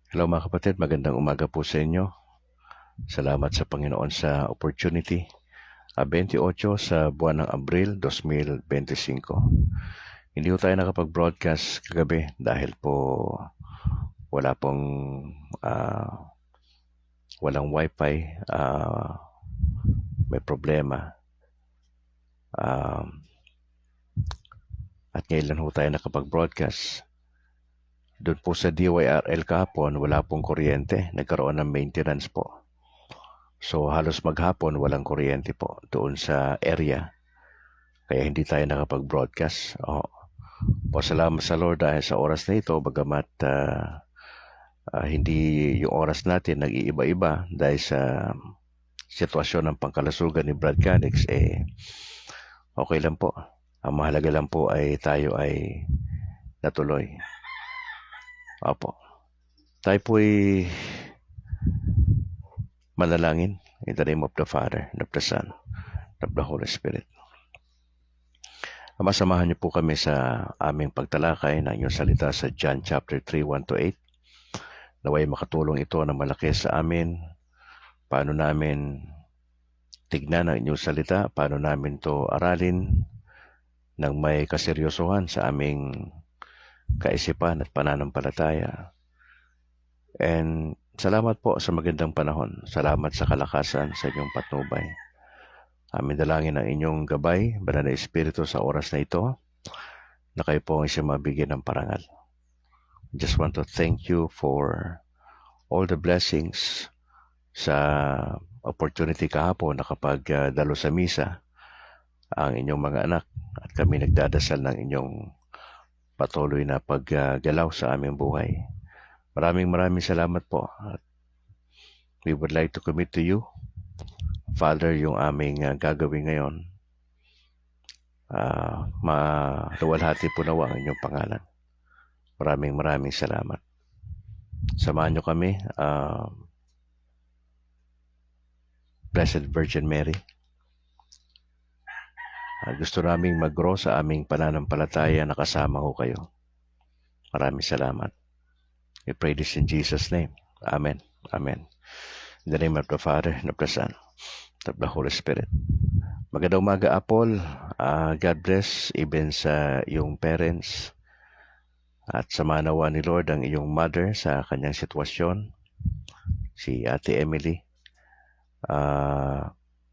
Hello mga kapatid, magandang umaga po sa inyo. Salamat sa Panginoon sa opportunity. 28 sa buwan ng Abril 2025. Hindi po tayo nakapag-broadcast kagabi dahil po wala pong walang wifi, may problema. At ngayon lang po tayo nakapag-broadcast. Doon po sa DYRL kahapon, wala pong kuryente. Nagkaroon ng maintenance po. So halos maghapon walang kuryente po doon sa area. Kaya hindi tayo nakapag-broadcast. Salamat sa Lord dahil sa oras na ito, bagamat hindi yung oras natin nag-iiba-iba dahil sa sitwasyon ng pangkalasugan ni Brad Canix, okay lang po. Ang mahalaga lang po ay tayo ay natuloy. Opo. Tayo po'y manalangin in the name of the Father, and of the Son, and of the Holy Spirit. Masamahan niyo po kami sa aming pagtalakay ng inyong salita sa John chapter 3, 1-8. Naway makatulong ito na malaki sa amin. Paano namin tignan ang inyong salita? Paano namin to aralin ng may kaseryosohan sa aming kaisipan at pananampalataya? And salamat po sa magandang panahon. Salamat sa kalakasan sa inyong patnubay. Amin dalangin ang inyong gabay, banal na Espiritu sa oras na ito, na kayo po ang isang mabigyan ng parangal. Just want to thank you for all the blessings sa opportunity kahapon na kapag dalo sa misa ang inyong mga anak at kami nagdadasal ng inyong patuloy na paggalaw sa aming buhay. Maraming salamat po. We would like to commit to you, Father, yung aming gagawin ngayon. Maluwalhati po nawa ang inyong pangalan. Maraming salamat. Samahan nyo kami, Blessed Virgin Mary. Gusto naming mag-grow sa aming pananampalataya na kasama ko kayo. Maraming salamat. We pray this in Jesus' name. Amen. Amen. In the name of the Father, and of the Son, and of the Holy Spirit. Magandang umaga, Apol. God bless even sa iyong parents. At samanawa ni Lord ang iyong mother sa kanyang sitwasyon, si Ate Emily.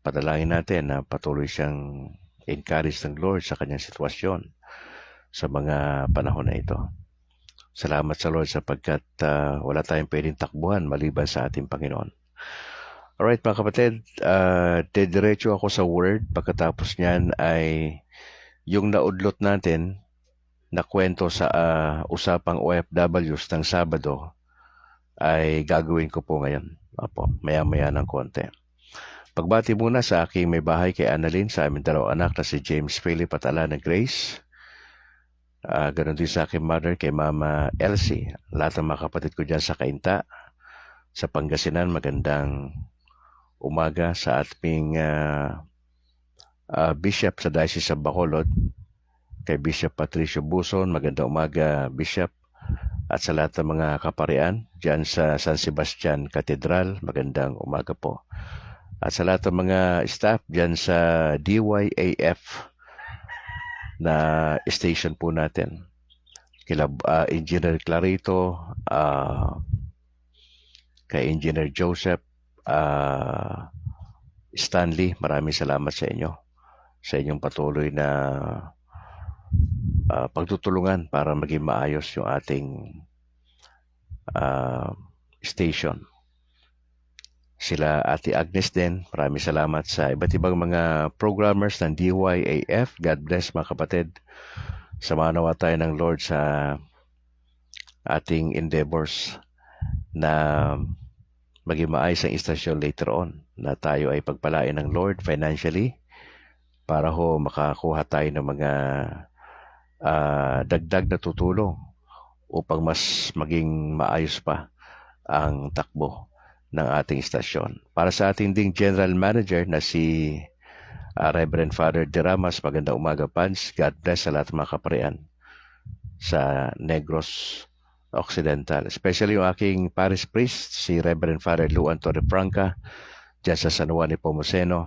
Padalangin natin na patuloy siyang encourage ng Lord sa kanyang sitwasyon sa mga panahon na ito. Salamat sa Lord sapagkat wala tayong pwedeng takbuhan maliban sa ating Panginoon. Alright mga kapatid, diretso ako sa word. Pagkatapos niyan ay yung naudlot natin na kwento sa usapang OFWs ng Sabado ay gagawin ko po ngayon. Maya-maya ng konti. Pagbati muna sa aking may bahay kay Annalyn, sa aming dalawang anak na si James Philip at Alana Grace. Ganon din sa aking mother kay Mama Elsie. Lahat ng mga kapatid ko dyan sa Cainta, sa Pangasinan, magandang umaga. Sa ating Bishop sa Diocese of Bacolod, kay Bishop Patricio Buson, magandang umaga Bishop. At sa lahat ng mga kaparian dyan sa San Sebastian Cathedral, magandang umaga po. At sa lahat ng mga staff dyan sa DYAF na station po natin, kila Engineer Clarito, kay Engineer Joseph, Stanley, maraming salamat sa inyo, sa inyong patuloy na pagtutulungan para maging maayos yung ating station. Sila Ate Agnes din, maraming salamat sa iba't ibang mga programmers ng DYAF. God bless mga kapatid. Samahan nawa tayo ng Lord sa ating endeavors na maging maayos ang istasyon later on, na tayo ay pagpalain ng Lord financially para makakuha tayo ng mga dagdag na tutulong upang mas maging maayos pa ang takbo ng ating istasyon. Para sa ating ding General Manager na si Reverend Father Deramas, magandang umaga Pans. God bless sa lahat ng mga kaparian sa Negros Occidental. Especially yung aking parish priest, si Reverend Father Luan Torrefranca, dyan sa San Juan Nepomuceno,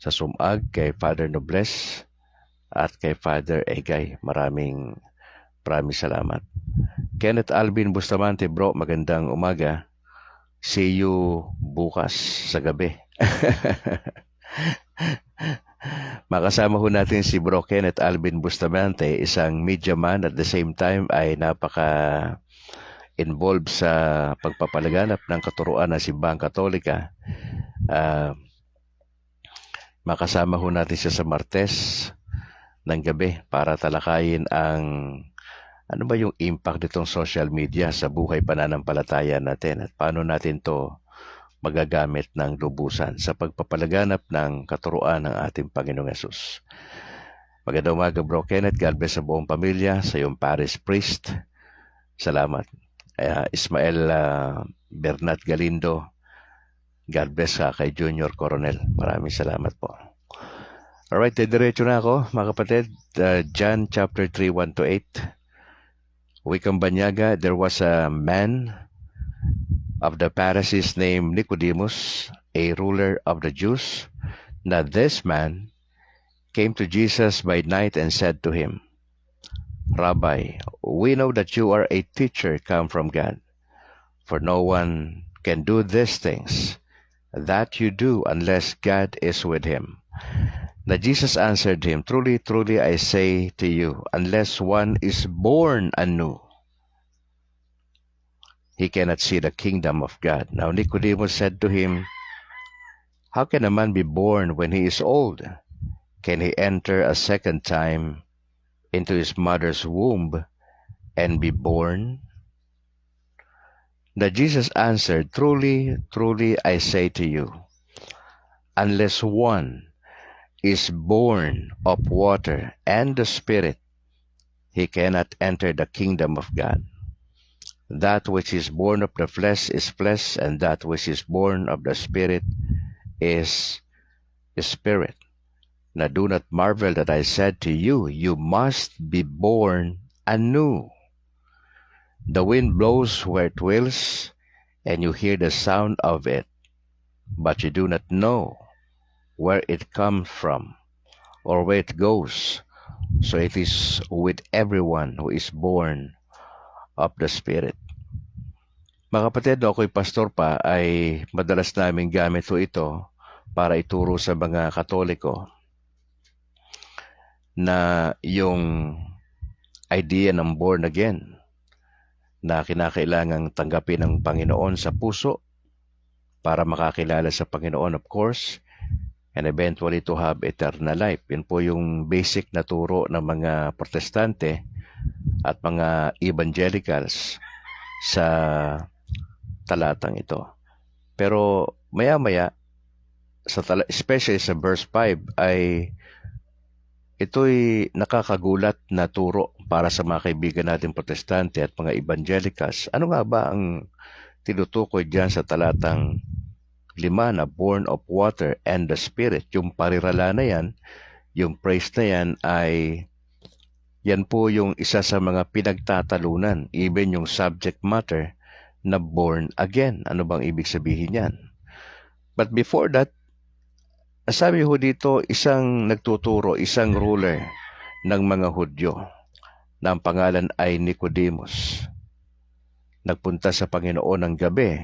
sa Sumag, kay Father Nobles, at kay Father Egay. Maraming salamat. Kenneth Alvin Bustamante, bro, magandang umaga. See you bukas sa gabi. Makasama ho natin si Bro Kenneth Alvin Bustamante, isang media man at the same time ay napaka-involved sa pagpapalaganap ng katuruan ng Simbahang Katolika. Makasama ho natin siya sa Martes ng gabi para talakayin ang ano ba yung impact nitong social media sa buhay pananampalataya natin at paano natin to magagamit ng lubusan sa pagpapalaganap ng katuruan ng ating Panginoong Hesus. Magandang umaga, Bro Kenneth. God bless sa buong pamilya, sa iyong parish priest. Salamat. Ismael Bernat Galindo, God bless kay Junior Coronel. Maraming salamat po. Alright, diretso na ako, mga kapatid. John chapter 3, 1-8. Wikang Banyaga, there was a man of the Pharisees named Nicodemus, a ruler of the Jews. Now this man came to Jesus by night and said to him, Rabbi, we know that you are a teacher come from God, for no one can do these things that you do unless God is with him. Now Jesus answered him, Truly, truly, I say to you, unless one is born anew, he cannot see the kingdom of God. Now Nicodemus said to him, How can a man be born when he is old? Can he enter a second time into his mother's womb and be born? Now Jesus answered, Truly, truly, I say to you, unless one is born of water and the Spirit, he cannot enter the kingdom of God. That which is born of the flesh is flesh, and that which is born of the Spirit is spirit. Now do not marvel that I said to you, you must be born anew. The wind blows where it wills, and you hear the sound of it, but you do not know where it comes from or where it goes. So it is with everyone who is born of the Spirit. Mga kapatid, ako'y pastor pa, ay madalas namin gamit ito para ituro sa mga Katoliko na yung idea ng born again na kinakailangang tanggapin ng Panginoon sa puso para makakilala sa Panginoon, of course, and eventually to have eternal life. Yun po yung basic na turo ng mga Protestante at mga evangelicals sa talatang ito. Pero maya-maya, especially sa verse 5, ay ito'y nakakagulat na turo para sa mga kaibigan natin Protestante at mga evangelicals. Ano nga ba ang tinutukoy dyan sa talatang 5 na born of water and the Spirit? Yung parirala na yan, yung praise na yan ay yan po yung isa sa mga pinagtatalunan, even yung subject matter na born again. Ano bang ibig sabihin yan? But before that, sabi ho dito, isang nagtuturo, isang ruler ng mga Hudyo na ang pangalan ay Nicodemus. Nagpunta sa Panginoon ng gabi.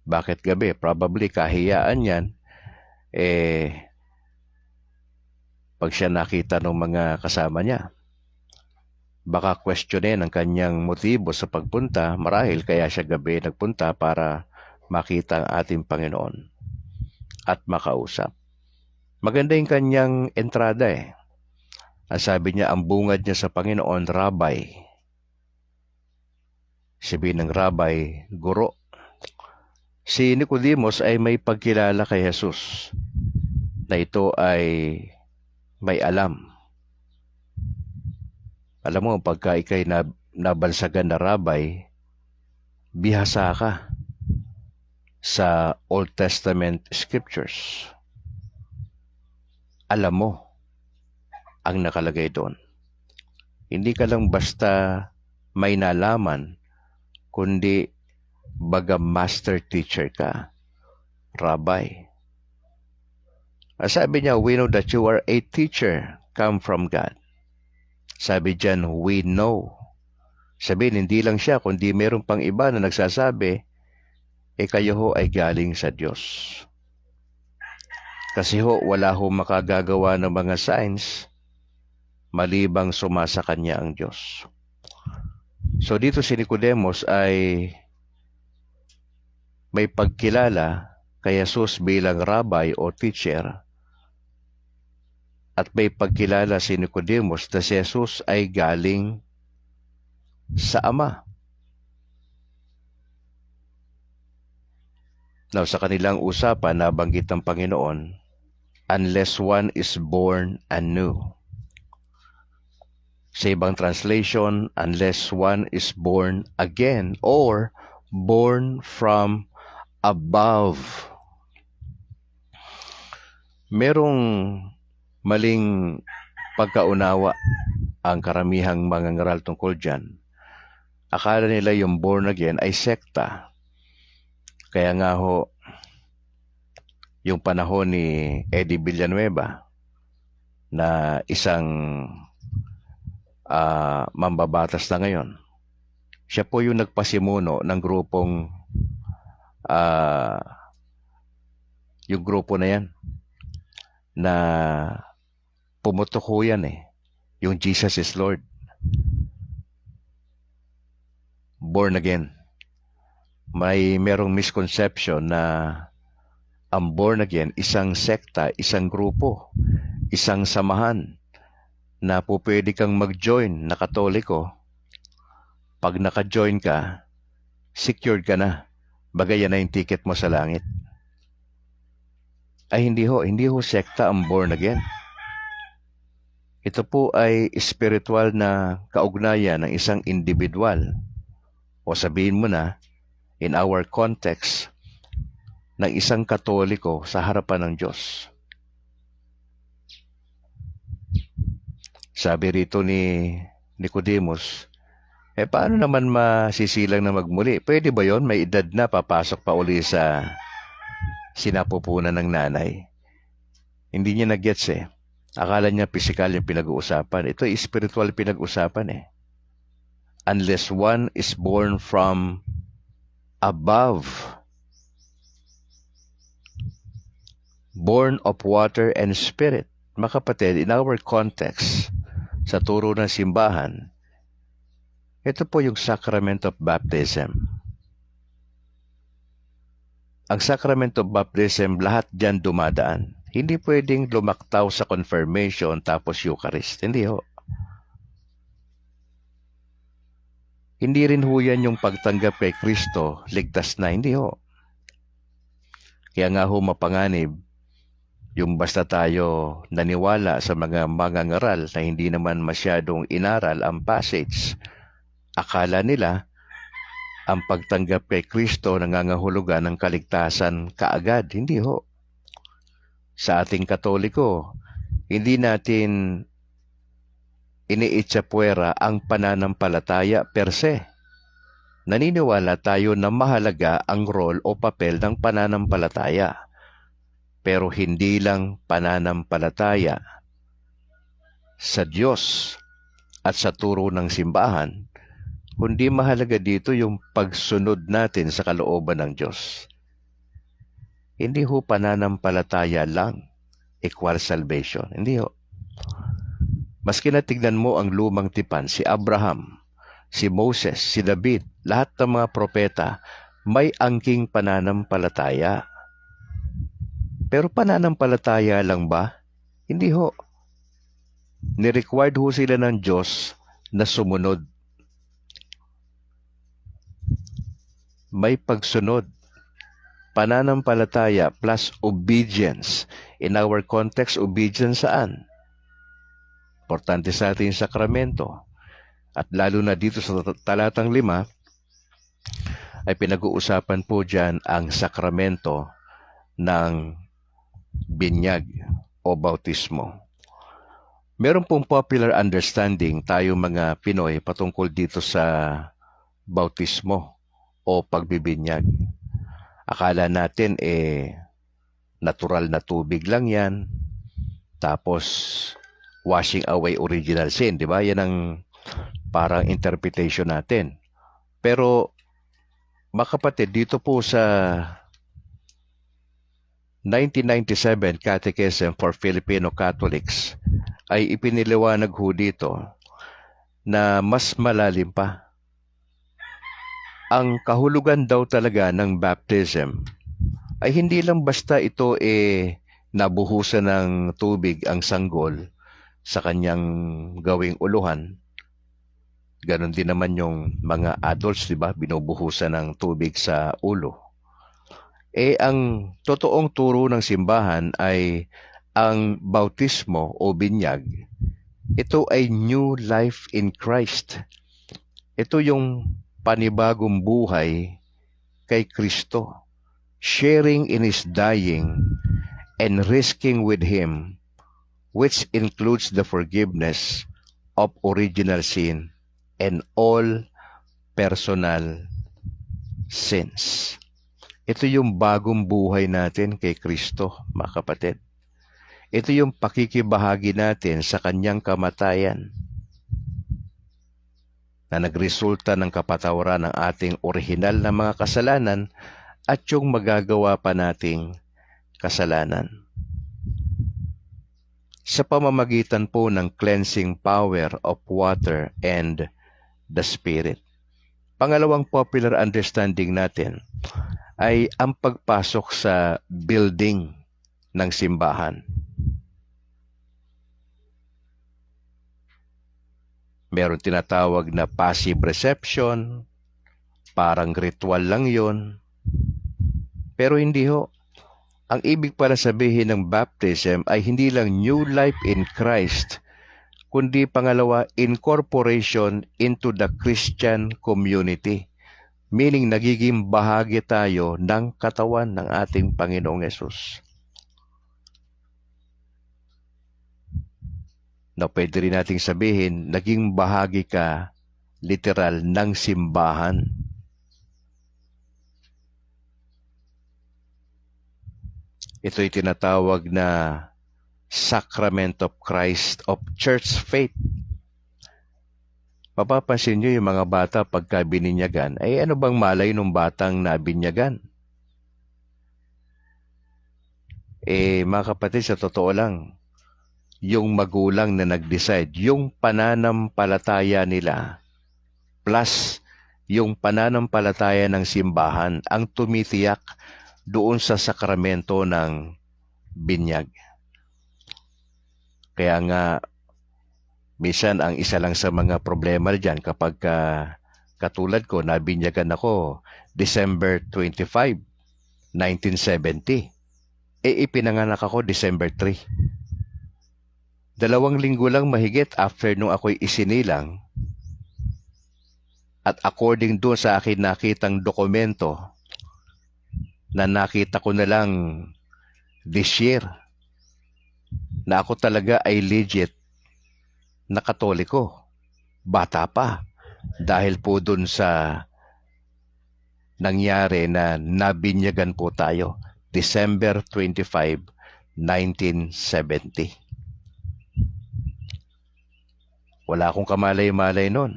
Bakit gabi? Probably kahiyaan yan. Pag siya nakita ng mga kasama niya, baka questionin ang kanyang motibo sa pagpunta. Marahil kaya siya gabi nagpunta para makita ang ating Panginoon at makausap. Maganda yung kanyang entrada . Ang sabi niya, ang bungad niya sa Panginoon, Rabbi. Sabi ng Rabbi, Guro. Si Nicodemus ay may pagkilala kay Jesus na ito ay may alam. Alam mo, pagka ikay nabalsagan na Rabbi, bihasa ka sa Old Testament scriptures. Alam mo ang nakalagay doon. Hindi ka lang basta may nalaman kundi baga master teacher ka, rabbi. Sabi niya, we know that you are a teacher come from God. Sabi diyan, we know. Sabihin, hindi lang siya, kundi meron pang iba na nagsasabi, kayo ho ay galing sa Diyos. Kasi ho, wala ho makagagawa ng mga signs malibang sumasa kanya ang Diyos. So dito si Nicodemos ay may pagkilala kay Jesus bilang rabbi o teacher, at may pagkilala si Nicodemos na si Jesus ay galing sa Ama. Now, sa kanilang usapan, nabanggit ng Panginoon, unless one is born anew. Sa ibang translation, unless one is born again or born from above. Merong maling pagkaunawa ang karamihang mga ngaral tungkol dyan. Akala nila yung born again ay sekta. Kaya nga ho, yung panahon ni Eddie Villanueva na isang mambabatas na ngayon, siya po yung nagpasimuno ng grupong yung grupo na yan na pumutok ho yan yung Jesus is Lord. Born again. Merong misconception na ang born again, isang sekta, isang grupo, isang samahan na po pwede kang mag-join na Katoliko. Pag naka-join ka, secured ka na. Bagay yan na yung ticket mo sa langit. Ay hindi ho sekta ang born again. Ito po ay spiritual na kaugnayan ng isang individual. O sabihin mo na, in our context, ng isang Katoliko sa harapan ng Diyos. Sabi rito ni Nicodemus, paano naman masisilang na magmuli? Pwede ba yon? May edad na, papasok pa uli sa sinapupunan ng nanay. Hindi niya nag-gets Akala niya physical yung pinag-uusapan. Ito ay spiritual pinag-uusapan Unless one is born from above, born of water and spirit. Mga kapatid, in our context, sa turo ng simbahan, ito po yung sacrament of baptism. Ang sacrament of baptism, lahat dyan dumadaan. Hindi pwedeng lumaktaw sa confirmation tapos Eucharist. Hindi ho. Hindi rin ho yan yung pagtanggap kay Kristo, ligtas na. Hindi ho. Kaya nga ho mapanganib, yung basta tayo naniwala sa mga ngaral na hindi naman masyadong inaral ang passage, akala nila ang pagtanggap kay Kristo nangangahulugan ng kaligtasan kaagad. Hindi ho. Sa ating Katoliko, hindi natin iniitsapuwera ang pananampalataya per se. Naniniwala tayo na mahalaga ang role o papel ng pananampalataya. Pero hindi lang pananampalataya sa Diyos at sa turo ng simbahan, kundi mahalaga dito yung pagsunod natin sa kalooban ng Diyos. Hindi ho pananampalataya lang equal salvation. Hindi ho. Maski na tignan mo ang lumang tipan, si Abraham, si Moses, si David, lahat ng mga propeta, may angking pananampalataya. Pero pananampalataya lang ba? Hindi ho. Ni-required ho sila ng Diyos na sumunod. May pagsunod. Pananampalataya plus obedience. In our context, obedience saan? Importante sa ating sakramento. At lalo na dito sa talatang 5, ay pinag-uusapan po dyan ang sakramento ng binyag o bautismo. Meron pong popular understanding tayo mga Pinoy patungkol dito sa bautismo o pagbibinyag. Akala natin natural na tubig lang yan, tapos washing away original sin, di ba? Yan ang parang interpretation natin. Pero mga kapatid, dito po sa 1997 Catechism for Filipino Catholics ay ipiniliwanag ho dito na mas malalim pa. Ang kahulugan daw talaga ng baptism ay hindi lang basta ito nabuhusan ng tubig ang sanggol sa kanyang gawing uluhan. Ganon din naman yung mga adults, di ba? Binubuhusan ng tubig sa ulo. Ang totoong turo ng simbahan ay ang bautismo o binyag. Ito ay new life in Christ. Ito yung panibagong buhay kay Kristo. Sharing in His dying and risking with Him, which includes the forgiveness of original sin and all personal sins. Ito yung bagong buhay natin kay Kristo, mga kapatid. Ito yung pakikibahagi natin sa kanyang kamatayan na nagresulta ng kapatawaran ng ating orihinal na mga kasalanan at yung magagawa pa nating kasalanan. Sa pamamagitan po ng cleansing power of water and the Spirit. Pangalawang popular understanding natin ay ang pagpasok sa building ng simbahan. Meron tinatawag na passive reception, parang ritual lang yon. Pero hindi ho. Ang ibig pala sabihin ng baptism ay hindi lang new life in Christ, kundi pangalawa, incorporation into the Christian community. Meaning, nagiging bahagi tayo ng katawan ng ating Panginoong Yesus. Na pwede rin nating sabihin, naging bahagi ka, literal, ng simbahan. Ito'y tinatawag na Sacrament of Christ of Church Faith. Mapapansin nyo yung mga bata pagka bininyagan, ano bang malay nung batang nabinyagan? Mga kapatid, sa totoo lang, yung magulang na nag-decide, yung pananampalataya nila, plus yung pananampalataya ng simbahan, ang tumitiyak doon sa sakramento ng binyag. Kaya nga, minsan ang isa lang sa mga problema dyan kapag katulad ko, nabinyagan ako December 25, 1970. Ipinanganak ako December 3. 2 linggo lang mahigit after nung ako'y isinilang at according doon sa akin nakitang dokumento na nakita ko na lang this year na ako talaga ay legit na Katoliko, bata pa, dahil po dun sa nangyari na nabinyagan po tayo, December 25, 1970. Wala akong kamalay-malay nun.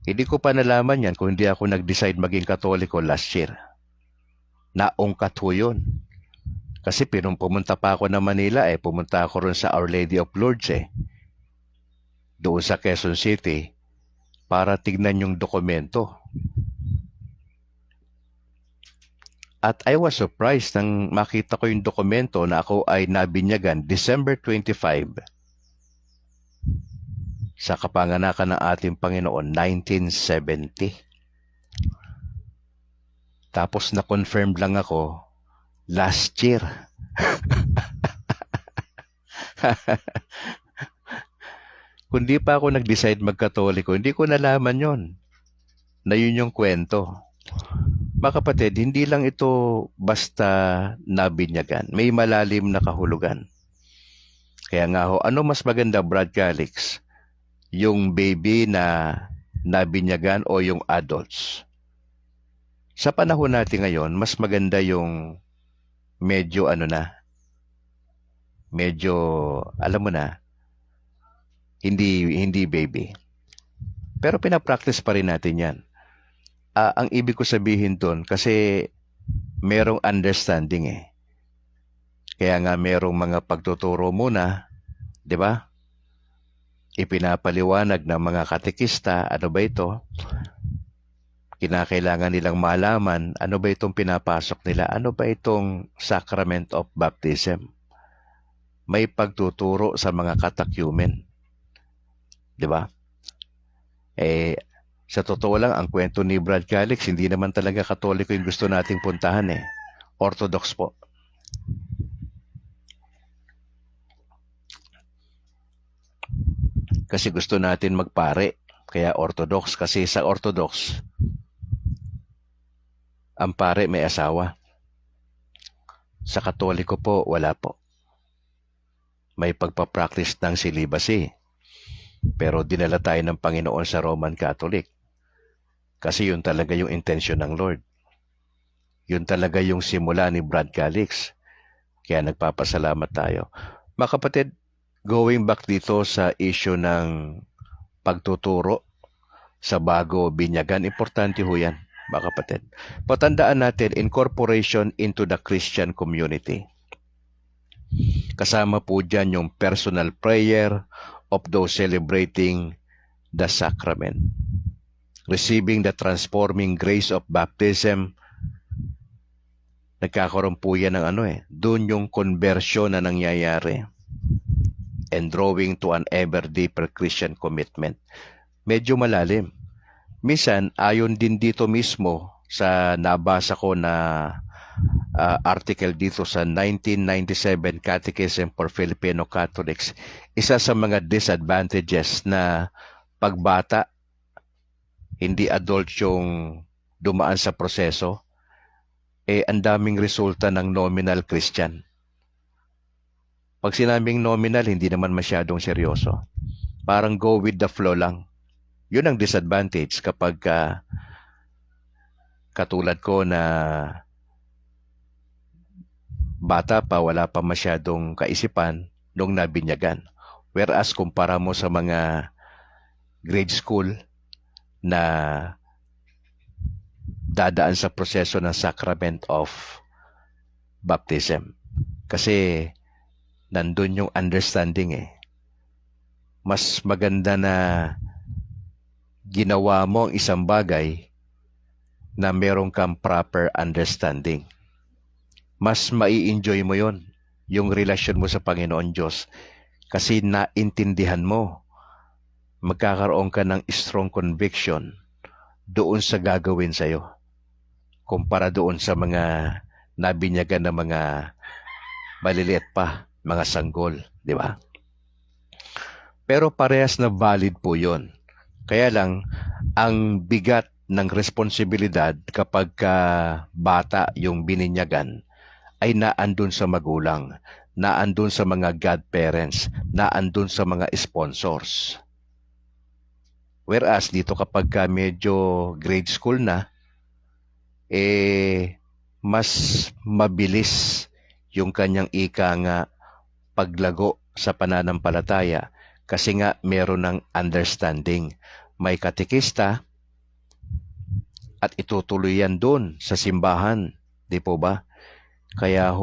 Hindi ko pa nalaman yan kung hindi ako nag-decide maging Katoliko last year. Naungkat ho yun. Kasi pumunta pa ako na Manila, pumunta ako ron sa Our Lady of Lourdes doon sa Quezon City para tignan yung dokumento. At I was surprised nang makita ko yung dokumento na ako ay nabinyagan December 25 sa kapanganakan ng ating Panginoon, 1970. Tapos na-confirm lang ako last year. Kundi pa ako nag-decide magkatoliko, hindi ko nalaman yon na yun yung kwento. Mga kapatid, hindi lang ito basta nabinyagan. May malalim na kahulugan. Kaya nga ho, ano mas maganda, Brad Calix? Yung baby na nabinyagan o yung adults? Sa panahon natin ngayon, mas maganda yung medyo medyo, alam mo na, hindi baby. Pero pinapractice pa rin natin yan. Ang ibig ko sabihin doon, kasi merong understanding eh. Kaya nga merong mga pagtuturo muna, di ba? Ipinapaliwanag ng mga katekista, ano ba ito? Kinakailangan nilang malaman, ano ba itong pinapasok nila? Ano ba itong sacrament of baptism? May pagtuturo sa mga katakyumen. Di ba? Sa totoo lang, ang kwento ni Brad Calix, hindi naman talaga Katoliko yung gusto nating puntahan eh. Orthodox po. Kasi gusto natin magpare. Kaya Orthodox. Kasi sa Orthodox, ang pare may asawa. Sa Katoliko po, wala po. May pagpapractice ng celibacy. Pero dinala tayo ng Panginoon sa Roman Catholic. Kasi yun talaga yung intention ng Lord. Yun talaga yung simula ni Brad Calix. Kaya nagpapasalamat tayo. Mga kapatid, going back dito sa issue ng pagtuturo sa bago binyagan, importante ho yan, mga kapatid. Patandaan natin, incorporation into the Christian community. Kasama po dyan yung personal prayer of those celebrating the sacrament. Receiving the transforming grace of baptism. Nagkakaroon po yan ng doon yung conversion na nangyayari. And drawing to an ever deeper Christian commitment. Medyo malalim. Minsan, ayon din dito mismo sa nabasa ko na article dito sa 1997 Catechism for Filipino Catholics, isa sa mga disadvantages na pagbata, hindi adult yung dumaan sa proseso, ang daming resulta ng nominal Christian. Pag sinabing nominal, hindi naman masyadong seryoso. Parang go with the flow lang. Yun ang disadvantage kapag katulad ko na bata pa, wala pa masyadong kaisipan nung nabinyagan. Whereas kumpara mo sa mga grade school na dadaan sa proseso ng sacrament of baptism. Kasi nandun yung understanding eh. Mas maganda na ginawa mo ang isang bagay na meron kang proper understanding. Mas mai-enjoy mo yon, yung relasyon mo sa Panginoon Diyos. Kasi naintindihan mo, magkakaroon ka ng strong conviction doon sa gagawin sa'yo. Kumpara doon sa mga nabinyagan na mga maliliit pa, mga sanggol, di ba? Pero parehas na valid po yon. Kaya lang, ang bigat ng responsibilidad kapag bata yung bininyagan ay naandun sa magulang, naandun sa mga godparents, naandun sa mga sponsors. Whereas dito kapag medyo grade school na, mas mabilis yung kanyang paglago sa pananampalataya kasi nga meron ng understanding. May katekista at itutuloy yan doon sa simbahan, di po ba? Kaya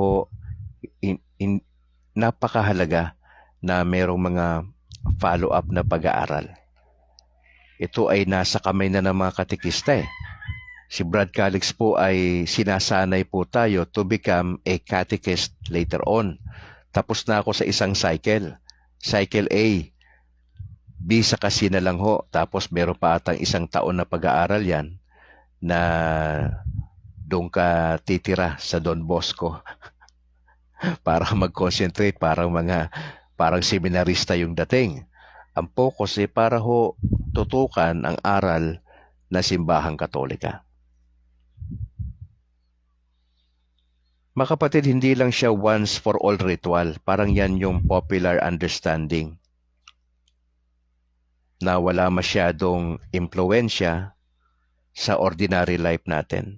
napakahalaga na merong mga follow-up na pag-aaral. Ito ay nasa kamay na ng mga katekista eh. Si Brad Calix po ay sinasanay po tayo to become a catechist later on. Tapos na ako sa isang cycle. Cycle A. B sa kasi na lang ho. Tapos meron pa atang isang taon na pag-aaral yan na doon ka titira sa Don Bosco para mag-concentrate, parang seminarista yung dating. Ang focus para tutukan ang aral na simbahang Katolika. Mga kapatid, hindi lang siya once for all ritual. Parang yan yung popular understanding na wala masyadong impluensya sa ordinary life natin.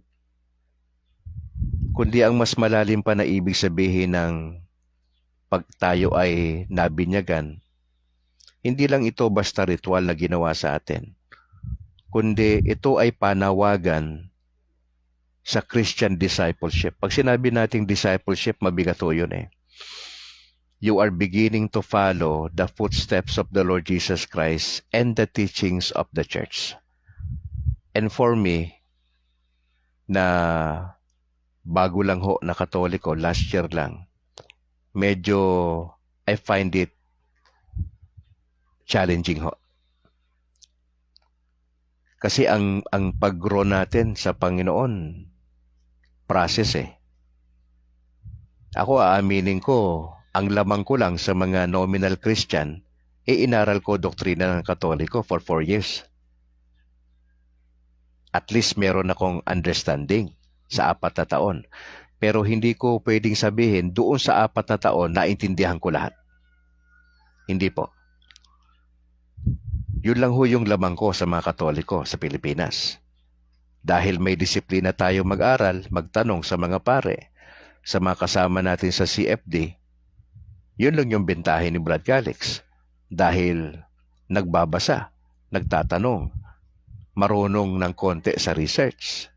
kundi ang mas malalim pa na ibig sabihin ng pag tayo ay nabinyagan. Hindi lang ito basta ritual na ginawa sa atin, kundi ito ay panawagan sa Christian discipleship. Pag sinabi nating discipleship, mabigat ho yun eh. You are beginning to follow the footsteps of the Lord Jesus Christ and the teachings of the church. And for me, na bago lang ho na Katoliko, last year lang, medyo I find it challenging ho. Kasi ang pag-grow natin sa Panginoon, process eh. Ako aaminin ko, ang lamang ko lang sa mga nominal Christian, inaral ko doktrina ng Katoliko for 4 years. At least meron akong understanding sa 4 na taon. Pero hindi ko pwedeng sabihin, doon sa 4 na taon, naintindihan ko lahat. Hindi po. Yun lang ho yung lamang ko sa mga Katoliko sa Pilipinas. Dahil may disiplina tayo mag-aral, magtanong sa mga pare, sa mga kasama natin sa CFD, yun lang yung bentahin ni Brad Calix. Dahil nagbabasa, nagtatanong, marunong ng konti sa research.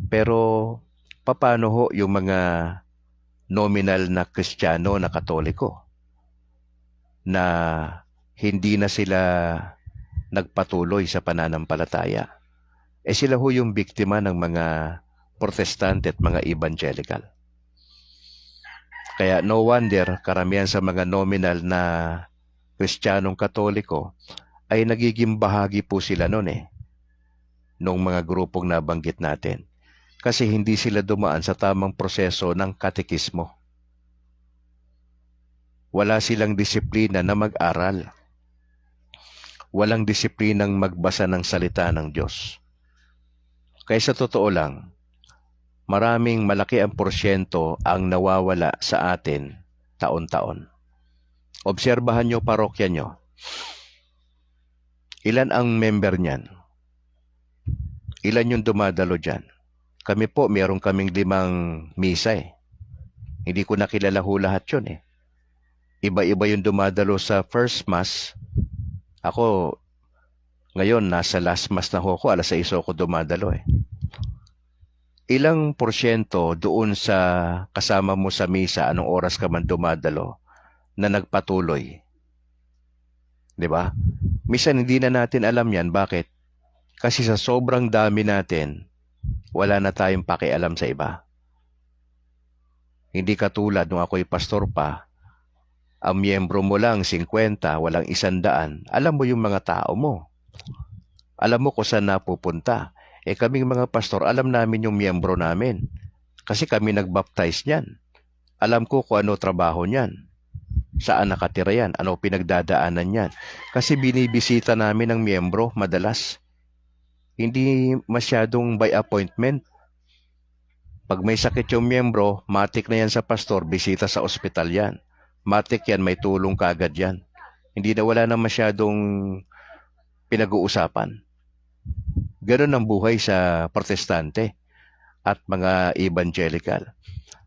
Pero paano ho yung mga nominal na Kristiyano na Katoliko na hindi na sila nagpatuloy sa pananampalataya? Sila ho yung biktima ng mga Protestante at mga Evangelical. Kaya no wonder karamihan sa mga nominal na Kristiyanong Katoliko ay nagiging bahagi po sila noon eh, nung mga grupong nabanggit natin. Kasi hindi sila dumaan sa tamang proseso ng katekismo. Wala silang disiplina na mag-aral. Walang disiplinang magbasa ng salita ng Diyos. Kaya sa totoo lang, maraming malaki ang porsyento ang nawawala sa atin taon-taon. Obserbahan nyo parokya nyo. Ilan ang member niyan? Ilan yung dumadalo dyan? Kami po, meron kaming 5 misa eh. Hindi ko nakilala ho lahat yun eh. Iba-iba yung dumadalo sa first mass. Ako, ngayon, nasa last mass na ho ko, 6:00 ako dumadalo eh. Ilang porsyento doon sa kasama mo sa misa, anong oras ka man dumadalo, na nagpatuloy? 'Di ba? Minsan hindi na natin alam yan. Bakit? Kasi sa sobrang dami natin, wala na tayong pakialam sa iba. Hindi katulad nung ako'y pastor pa, ang miyembro mo lang 50, walang 100. Alam mo yung mga tao mo. Alam mo kung saan napupunta. Kaming mga pastor, alam namin yung miyembro namin. Kasi kami nagbaptize niyan. Alam ko kung ano trabaho niyan. Saan nakatira yan? Ano pinagdadaanan niyan? Kasi binibisita namin ang miyembro madalas. Hindi masyadong by appointment. Pag may sakit yung miyembro, matik na yan sa pastor, bisita sa ospital yan. Matik yan, may tulong kagad yan. Hindi na, wala na masyadong pinag-uusapan. Ganon ang buhay sa Protestante at mga Evangelical.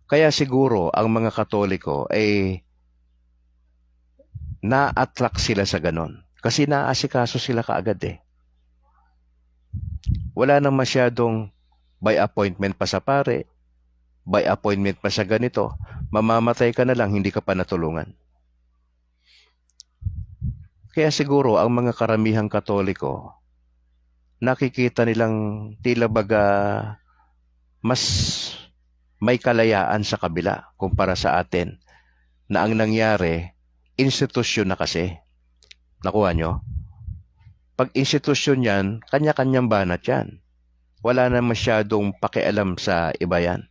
Kaya siguro ang mga Katoliko ay na-attract sila sa ganon. Kasi naasikaso sila kaagad eh. Wala nang masyadong by appointment pa sa pare, by appointment pa sa ganito, mamamatay ka na lang, hindi ka pa natulungan. Kaya siguro ang mga karamihang Katoliko, nakikita nilang tila baga mas may kalayaan sa kabila kumpara sa atin na ang nangyari, institusyon na kasi. Nakuha nyo? Pag institusyon yan, kanya-kanyang banat yan. Wala na masyadong pakialam sa iba yan.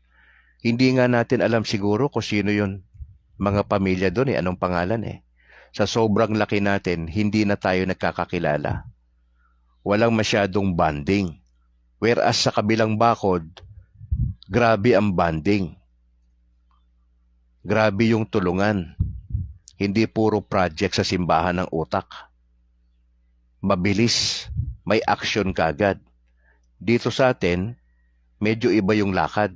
Hindi nga natin alam siguro kung sino yun. Mga pamilya doon anong pangalan eh. Sa sobrang laki natin, hindi na tayo nagkakakilala. Walang masyadong bonding. Whereas sa kabilang bakod, grabe ang bonding. Grabe yung tulungan. Hindi puro project sa simbahan ng utak. Mabilis, may action kagad. Dito sa atin, medyo iba yung lakad.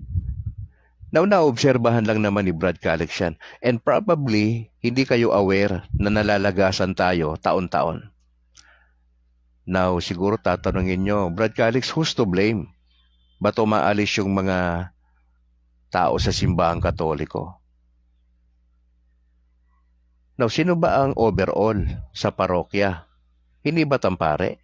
Now, naobserbahan lang naman ni Brad Calix yan. And probably, hindi kayo aware na nalalagasan tayo taon-taon. Now, siguro tatanungin nyo, Brad Calix, who's to blame? Ba't umaalis yung mga tao sa simbahang Katoliko? Now, sino ba ang overall sa parokya? Hindi ba tampare?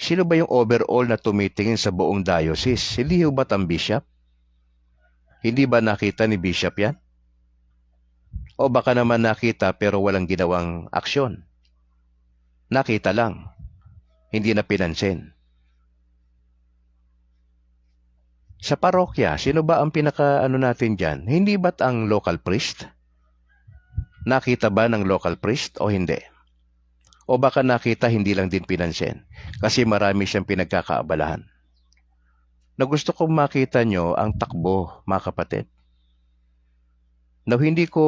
Sino ba yung overall na tumitingin sa buong diocese? Hindi ba ang bishop? Hindi ba nakita ni bishop yan? O baka naman nakita pero walang ginawang aksyon? Nakita lang. Hindi na pinansin. Sa parokya, sino ba ang natin dyan? Hindi ba't ang local priest? Nakita ba ng local priest o hindi? O baka nakita hindi lang din pinansin kasi marami siyang pinagkakaabalahan. Na gusto kong makita nyo ang takbo, mga kapatid. Na hindi ko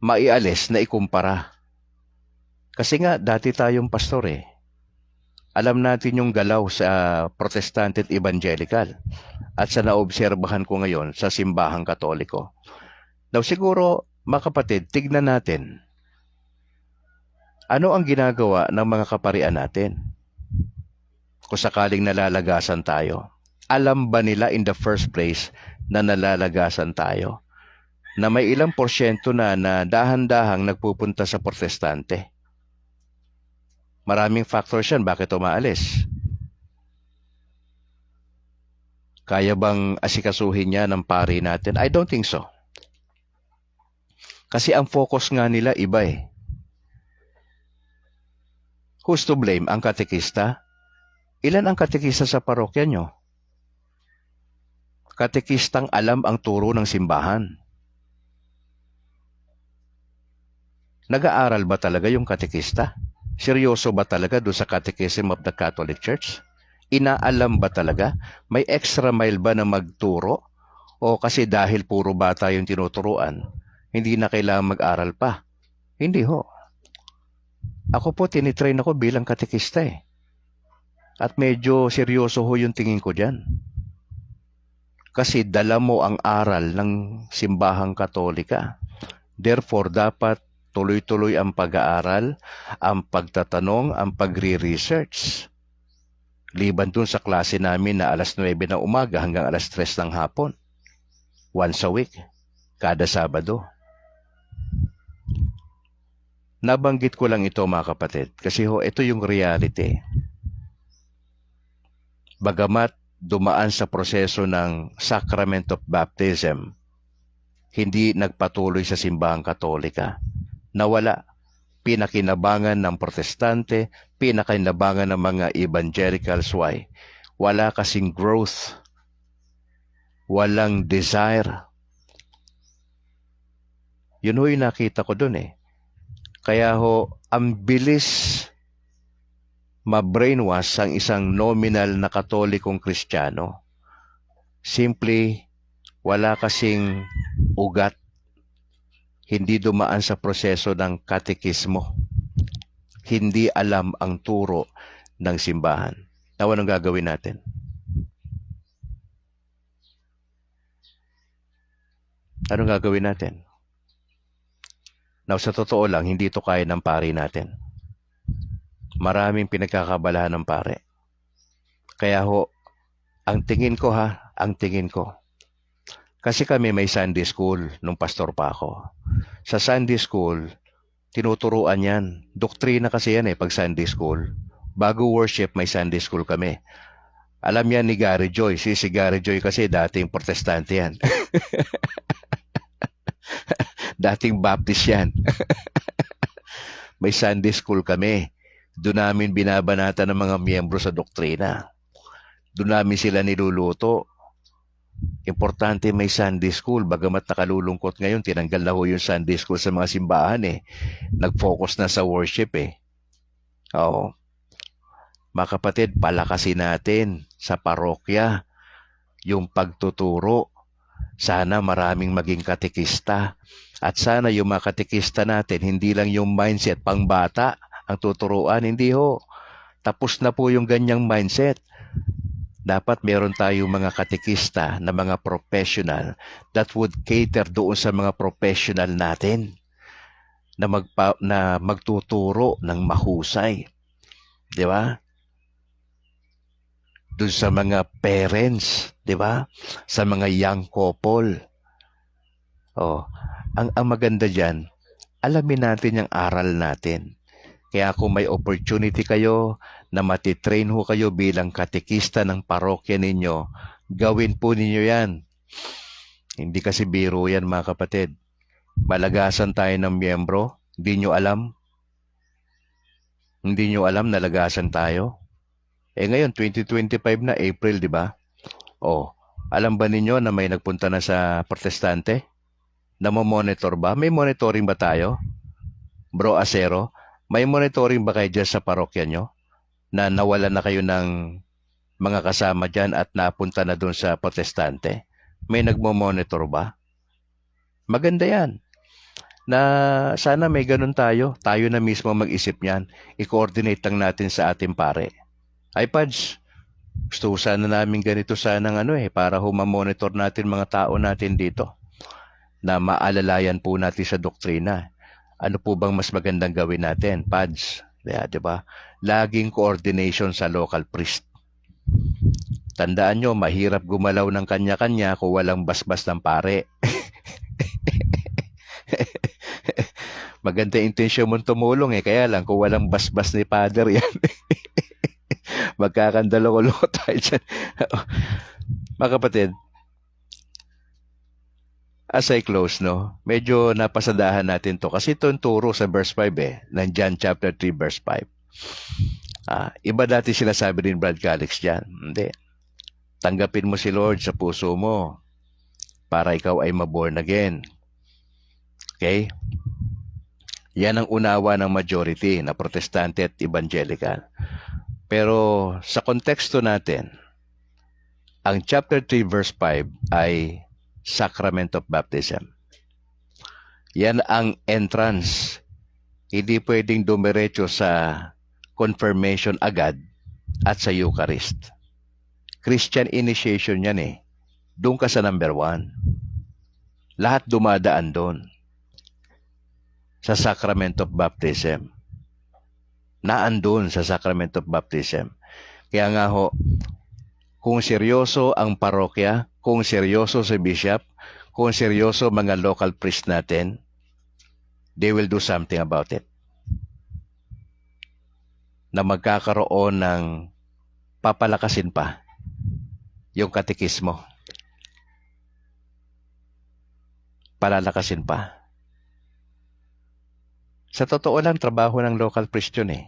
maialis na ikumpara. Kasi nga, dati tayong pastor eh. Alam natin yung galaw sa Protestant at Evangelical at sa naobserbahan ko ngayon sa simbahang Katoliko. Now siguro, mga kapatid, tignan natin. Ano ang ginagawa ng mga kaparian natin? Kung sakaling nalalagasan tayo, alam ba nila in the first place na nalalagasan tayo? Na may ilang porsyento na dahan-dahang nagpupunta sa protestante? Maraming factors yan, bakit umaalis? Kaya bang asikasuhin niya ng pari natin? I don't think so. Kasi ang focus nga nila iba eh. Who's to blame? Ang katekista? Ilan ang katekista sa parokya nyo? Katekistang alam ang turo ng simbahan. Nag-aaral ba talaga yung katekista? Seryoso ba talaga doon sa Catechism of the Catholic Church? Inaalam ba talaga? May extra mile ba na magturo? O kasi dahil puro bata yung tinuturuan, hindi na kailangan mag-aral pa? Hindi ho. Ako po, tinitrain ako bilang katekista eh. At medyo seryoso ho yung tingin ko dyan. Kasi dala mo ang aral ng simbahang Katolika. Therefore, dapat tuloy-tuloy ang pag-aaral, ang pagtatanong, ang pagre-research. Liban dun sa klase namin na alas 9 ng umaga hanggang alas 3 ng hapon. Once a week, kada Sabado. Nabanggit ko lang ito mga kapatid kasi ho, ito yung reality. Bagamat dumaan sa proseso ng Sacrament of Baptism, hindi nagpatuloy sa simbahang Katolika. Nawala. Pinakinabangan ng protestante, pinakinabangan ng mga evangelicals. Why? Wala kasing growth. Walang desire. Yun ho yung nakita ko dun eh. Kaya ho, ang bilis ma-brainwash ang isang nominal na katolikong Kristiyano. Simply, wala kasing ugat. Hindi dumaan sa proseso ng katekismo. Hindi alam ang turo ng simbahan. Now, anong gagawin natin? Anong gagawin natin? Now, sa totoo lang, hindi ito kaya ng pari natin. Maraming pinagkakabalahan ng pare. Kaya ho, ang tingin ko. Kasi kami may Sunday school nung pastor pa ako. Sa Sunday school, tinuturuan yan. Doktrina kasi yan pag Sunday school. Bago worship, may Sunday school kami. Alam yan ni Gary Joy. Si Gary Joy kasi dating protestante yan. Dating Baptist yan. May Sunday school kami. Doon namin binabanatan ng mga miyembro sa doktrina. Doon namin sila niluluto. Importante may Sunday school. Bagamat nakalulungkot ngayon, tinanggal na ho yung Sunday school sa mga simbahan Nag-focus na sa worship Oo. Mga kapatid, palakasin natin sa parokya yung pagtuturo. Sana maraming maging katekista. At sana yung mga katekista natin, hindi lang yung mindset pang bata ang tuturuan. Hindi ho. Tapos na po yung ganyang mindset. Dapat meron tayong mga katekista na mga professional that would cater doon sa mga professional natin na magtuturo ng mahusay. Di ba? Doon sa mga parents, di ba? Sa mga young couple. Oh, ang maganda diyan, alamin natin yung aral natin. Kaya kung may opportunity kayo na matitrain ho kayo bilang katekista ng parokya ninyo, gawin po ninyo yan. Hindi kasi biro yan mga kapatid. Malagasan tayo ng miyembro, hindi nyo alam. Hindi nyo alam na lagasan tayo. Ngayon, 2025 na, April, di ba? Alam ba ninyo na may nagpunta na sa protestante? Namomonitor ba? May monitoring ba tayo? Bro Acero, may monitoring ba kayo dyan sa parokya nyo? Na nawalan na kayo ng mga kasama dyan at napunta na doon sa protestante? May nagmo-monitor ba? Maganda yan. Na sana may ganun tayo. Tayo na mismo mag-isip niyan. I-coordinate lang natin sa ating pare. iPads, gusto sana namin ganito sanang para monitor natin mga tao natin dito. Na maalalayan po natin sa doktrina. Ano po bang mas magandang gawin natin? Pads, di ba? Laging coordination sa local priest. Tandaan nyo, mahirap gumalaw ng kanya-kanya kung walang basbas ng pare. Maganda intensyon mong tumulong kaya lang kung walang basbas ni Father yan. Magkakandalo-lo tayo dyan. Mga kapatid, as I close, medyo napasadahan natin to kasi ito yung turo sa verse 5 ng John chapter 3 verse 5. Iba dati sila sabi din Brad Calix dyan. Hindi. Tanggapin mo si Lord sa puso mo para ikaw ay maborn again. Okay? Yan ang unawa ng majority na protestante at evangelical. Pero sa konteksto natin, ang chapter 3 verse 5 ay Sacrament of Baptism. Yan ang entrance. Hindi pwedeng dumiretso sa confirmation agad at sa Eucharist. Christian initiation yan Doon ka sa number 1. Lahat dumadaan doon. Sa Sacrament of Baptism. Naandun sa Sacrament of Baptism. Kaya nga kung seryoso ang parokya, kung seryoso si bishop, kung seryoso mga local priest natin, they will do something about it. Na magkakaroon ng papalakasin pa yung katekismo. Palalakasin pa. Sa totoo lang, trabaho ng local priest yun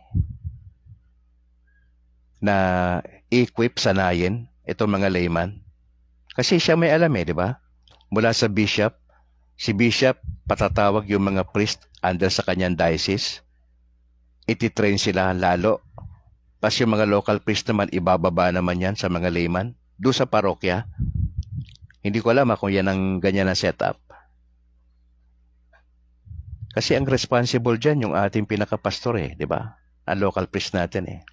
na equip, sanayin itong mga layman. Kasi siya may alam di ba? Mula sa bishop, si bishop patatawag yung mga priest under sa kanyang diocese. Ititrain sila lalo. Pas yung mga local priest naman, ibababa naman yan sa mga layman. Doon sa parokya. Hindi ko alam kung yan ang ganyan na setup. Kasi ang responsible dyan yung ating pinakapastor di ba? Ang local priest natin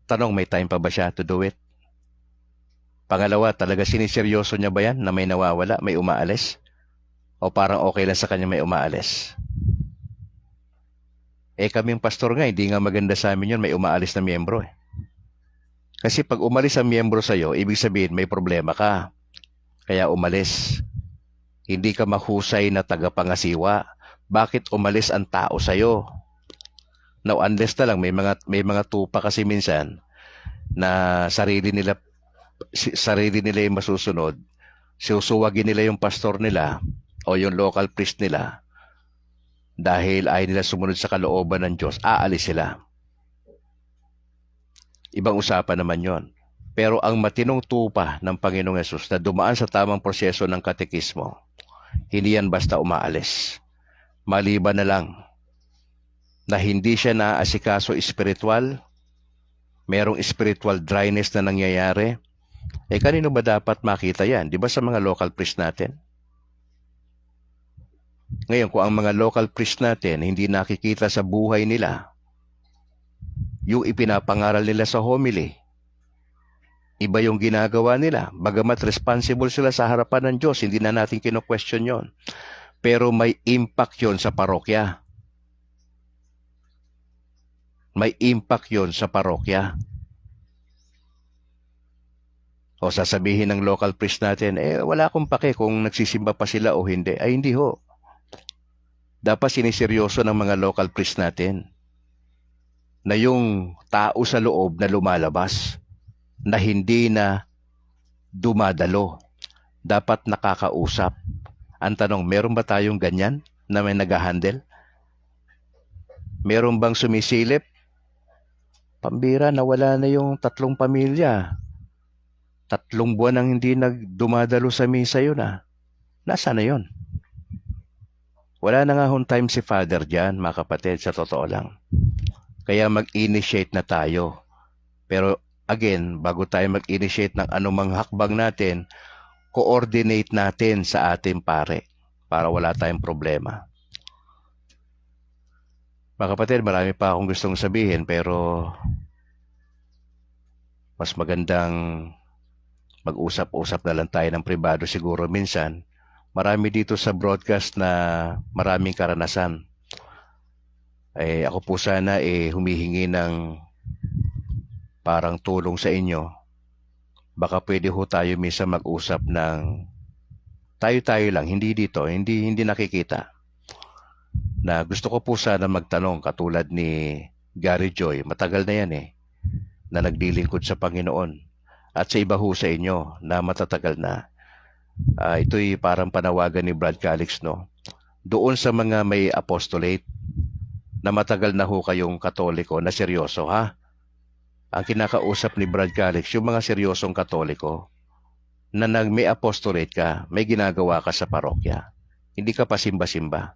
Tanong, may time pa ba siya to do it? Pangalawa, talaga siniseryoso niya ba yan na may nawawala, may umaalis? O parang okay lang sa kanya may umaalis? Kaming pastor nga, hindi nga maganda sa amin yun, may umaalis na miyembro Kasi pag umalis ang miyembro sa'yo, ibig sabihin may problema ka. Kaya umalis. Hindi ka mahusay na tagapangasiwa. Bakit umalis ang tao sa'yo? Now, unless na lang, may mga tupa kasi minsan na sarili nila yung masusunod, susuwagin nila yung pastor nila o yung local priest nila dahil ayaw nila sumunod sa kalooban ng Diyos, aalis sila. Ibang usapan naman yon. Pero ang matinong tupa ng Panginoong Yesus na dumaan sa tamang proseso ng katekismo, hindi yan basta umaalis. Maliban na lang na hindi siya naasikaso espiritual, merong spiritual dryness na nangyayari, kanino ba dapat makita yan? Di ba sa mga local priest natin? Ngayon, kung ang mga local priest natin hindi nakikita sa buhay nila yung ipinapangaral nila sa homily, iba yung ginagawa nila. Bagamat responsible sila sa harapan ng Diyos, hindi na natin kino-question yon. Pero may impact yon sa parokya. May impact yon sa parokya. O sasabihin ng local priest natin, wala akong pake kung nagsisimba pa sila o hindi. Ay, hindi ho. Dapat siniseryoso ng mga local priest natin na yung tao sa loob na lumalabas, na hindi na dumadalo, dapat nakakausap. Ang tanong, meron ba tayong ganyan na may nag-handle? Meron bang sumisilip? Pambira, nawala na yung 3 pamilya. 3 buwan nang hindi nagdumadalo sa misa yun ah. Nasaan na yun? Wala na nga hong time si Father dyan, mga kapatid, sa totoo lang. Kaya mag-initiate na tayo. Pero again, bago tayo mag-initiate ng anumang hakbang natin, coordinate natin sa ating pare para wala tayong problema. Mga kapatid, marami pa akong gustong sabihin pero mas magandang mag-usap-usap na lang tayo ng pribado siguro minsan. Marami dito sa broadcast na maraming karanasan. Ako po sana humihingi ng parang tulong sa inyo. Baka pwede ho tayo minsan mag-usap ng tayo-tayo lang, hindi dito, hindi nakikita. Na gusto ko po sana magtanong katulad ni Gary Joy, matagal na yan na naglilingkod sa Panginoon. At sa iba ho sa inyo na matatagal na. Ito'y parang panawagan ni Brad Calix, no? Doon sa mga may apostolate na matagal na ho kayong Katoliko na seryoso, ha? Ang kinakausap ni Brad Calix, yung mga seryosong Katoliko na may apostolate ka, may ginagawa ka sa parokya. Hindi ka pa simba-simba.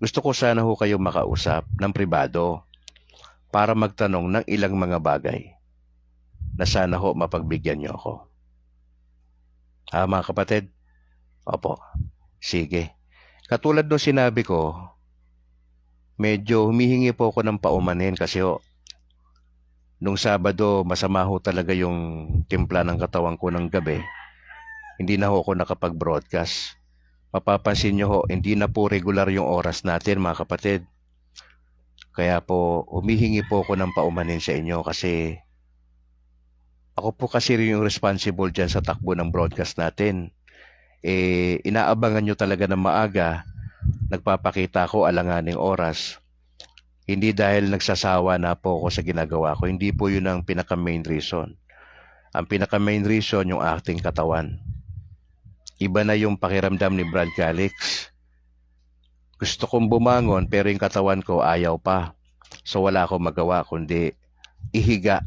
Gusto ko sana ho kayong makausap ng pribado para magtanong ng ilang mga bagay na sana ho mapagbigyan niyo ako. Mga kapatid? Opo. Sige. Katulad nung sinabi ko, medyo humihingi po ako ng paumanhin kasi nung Sabado, masama ho talaga yung timpla ng katawan ko ng gabi. Hindi na ho ako nakapag-broadcast. Mapapansin nyo ho, hindi na po regular yung oras natin, mga kapatid. Kaya po, humihingi po ako ng paumanhin sa inyo kasi ako po kasi yung responsible dyan sa takbo ng broadcast natin. Inaabangan nyo talaga ng maaga, nagpapakita ko alanganing oras. Hindi dahil nagsasawa na po ako sa ginagawa ko. Hindi po yun ang pinaka-main reason. Ang pinaka-main reason yung aking katawan. Iba na yung pakiramdam ni Brad Calix. Gusto kong bumangon pero yung katawan ko ayaw pa. So wala akong magawa kundi ihiga.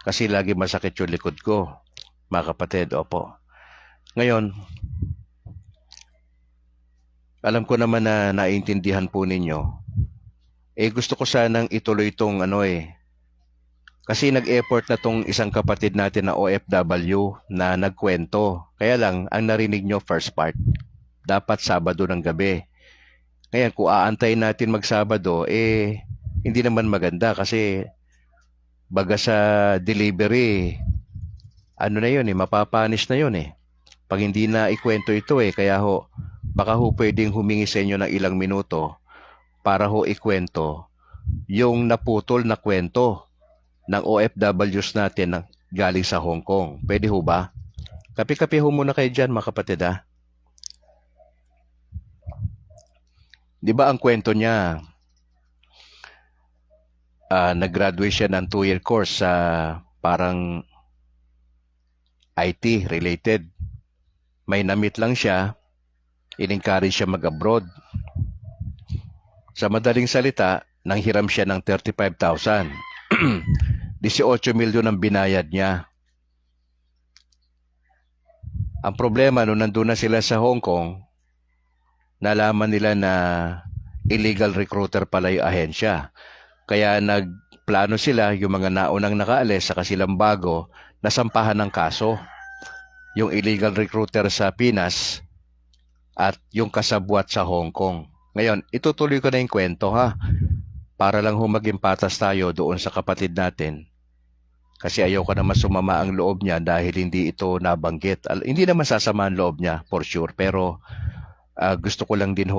Kasi lagi masakit yung likod ko. Mga kapatid, opo. Ngayon, alam ko naman na naiintindihan po ninyo. Gusto ko sanang ituloy itong kasi nag-effort na tong isang kapatid natin na OFW na nagkwento. Kaya lang, ang narinig nyo first part. Dapat Sabado ng gabi. Ngayon, kung aantayin natin mag-Sabado, hindi naman maganda kasi baga sa delivery, na yun mapapanis na yun Pag hindi na ikwento ito kaya baka pwedeng humingi sa inyo ng ilang minuto para ikwento yung naputol na kwento ng OFWs natin na galing sa Hong Kong. Pwede ho ba? Kapi-kapi ho muna kayo dyan, mga kapatid, ha? Di ba ang kwento niya, nag-graduate siya ng 2-year course sa parang IT related. May na-meet lang siya, in-encourage siya mag-abroad. Sa madaling salita, nanghiram siya ng 35,000. 18 milyon ang binayad niya. Ang problema, nung nandun na sila sa Hong Kong, nalaman nila na illegal recruiter pala yung ahensya. Kaya nagplano sila, yung mga naunang nakaalis sa silang bago, nasampahan ng kaso. Yung illegal recruiter sa Pinas, at yung kasabwat sa Hong Kong. Ngayon, itutuloy ko na yung kwento ha, para lang maging patas tayo doon sa kapatid natin. Kasi ayaw ko naman sumama ang loob niya dahil hindi ito nabanggit. Hindi naman sasama ang loob niya for sure, pero gusto ko lang din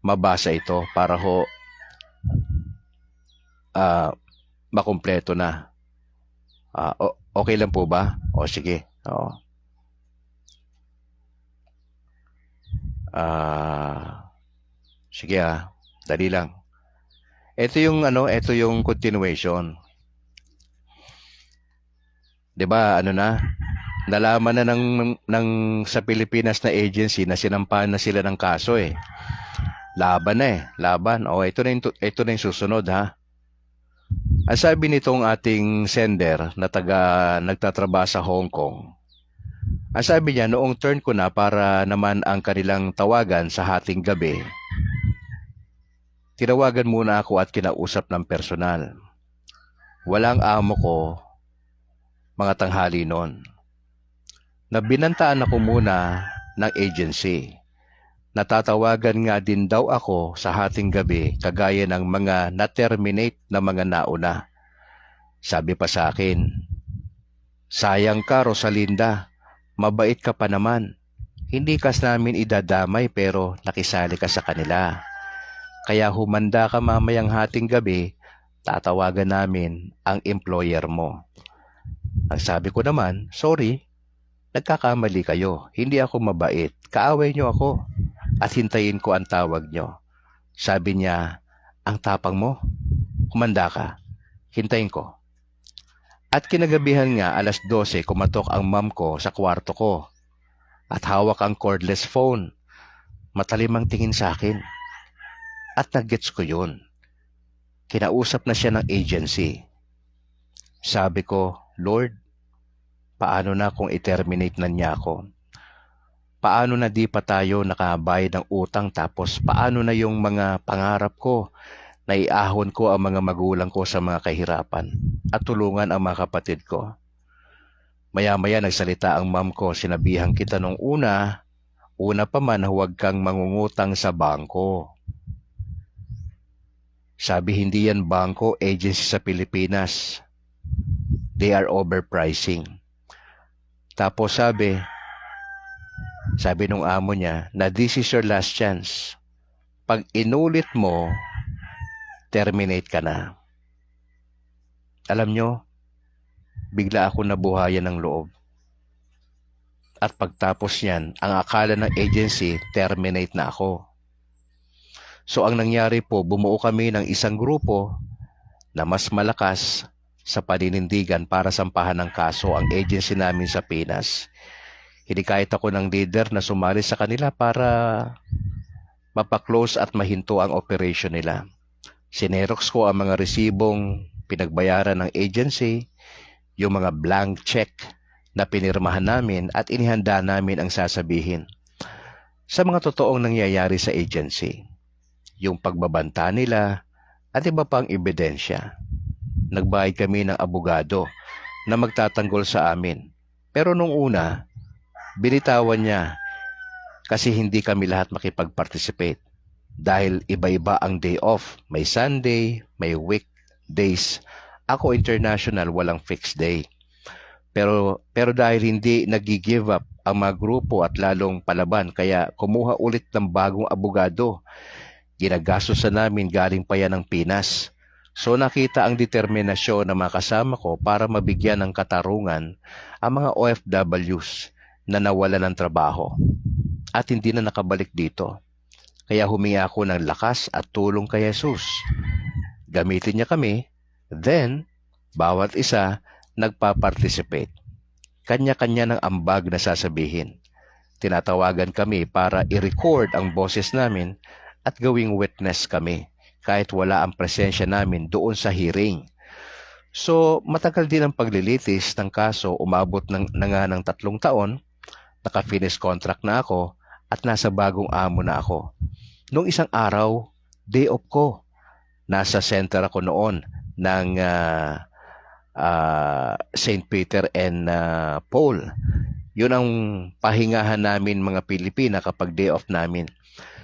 mabasa ito para makumpleto na. Okay lang po ba? O sige. Oo. Sige dali lang. Ito yung continuation. 'Di ba, nalaman na ng sa Pilipinas na agency na sinampahan na sila ng kaso eh. Laban. O ito na yung susunod ha. Ang sabi nitong ating sender na nagtatrabaho sa Hong Kong, ang sabi niya, noong turn ko na para naman ang kanilang tawagan sa hating gabi, tinawagan muna ako at kinausap ng personal. Walang amo ko mga tanghali noon. Nabinantaan ako muna ng agency. Natatawagan nga din daw ako sa hating gabi kagaya ng mga na-terminate na mga nauna. Sabi pa sa akin, sayang ka Rosalinda, mabait ka pa naman. Hindi ka namin idadamay pero nakisali ka sa kanila. Kaya humanda ka mamayang hating gabi, tatawagan namin ang employer mo. Ang sabi ko naman, sorry, nagkakamali kayo. Hindi ako mabait. Kaaway niyo ako at hintayin ko ang tawag niyo. Sabi niya, ang tapang mo, humanda ka. Hintayin ko. At kinagabihan nga, 12:00, kumatok ang mom ko sa kwarto ko. At hawak ang cordless phone. Matalimang tingin sa akin. At nag-gets ko yun. Kinausap na siya ng agency. Sabi ko, Lord, paano na kung i-terminate na niya ako? Paano na di pa tayo nakabayad ng utang, tapos paano na yung mga pangarap ko na iahon ko ang mga magulang ko sa mga kahirapan at tulungan ang mga kapatid ko? Maya-maya nagsalita ang mom ko, sinabihan kita nung una pa man huwag kang mangungutang sa bangko. Sabi, hindi yan bangko, agency sa Pilipinas. They are overpricing. Tapos sabi nung amo niya na this is your last chance. Pag inulit mo, terminate ka na. Alam nyo, bigla ako nabuhayan ng loob. At pagtapos niyan, ang akala ng agency, terminate na ako. So ang nangyari po, bumuo kami ng isang grupo na mas malakas sa paninindigan para sampahan ng kaso ang agency namin sa Pinas. Hinikayat ako ng leader na sumali sa kanila para mapaklose at mahinto ang operation nila. Sinerox ko ang mga resibong pinagbayaran ng agency, yung mga blank check na pinirmahan namin at inihanda namin ang sasabihin sa mga totoong nangyayari sa agency, yung pagbabanta nila at iba pang ebidensya. Nagbayad kami ng abogado na magtatanggol sa amin. Pero nung una, binitawan niya kasi hindi kami lahat makipag-participate dahil iba-iba ang day off. May Sunday, may weekdays. Ako international, walang fixed day. Pero dahil hindi nag-give up ang mga grupo at lalong palaban, kaya kumuha ulit ng bagong abogado. Ginagastos na namin, galing pa yan ng Pinas. So nakita ang determinasyon ng mga kasama ko para mabigyan ng katarungan ang mga OFWs na nawalan ng trabaho at hindi na nakabalik dito. Kaya humingi ako ng lakas at tulong kay Jesus. Gamitin niya kami, then bawat isa nagpa-participate. Kanya-kanya ng ambag na sasabihin. Tinatawagan kami para i-record ang boses namin at gawing witness kami kahit wala ang presensya namin doon sa hearing. So, matagal din ang paglilitis ng kaso, umabot na nga ng 3 taon, naka-finish contract na ako at nasa bagong amo na ako. Nung isang araw, day off ko. Nasa center ako noon ng St. Peter and Paul. Yun ang pahingahan namin mga Pilipina kapag day off namin.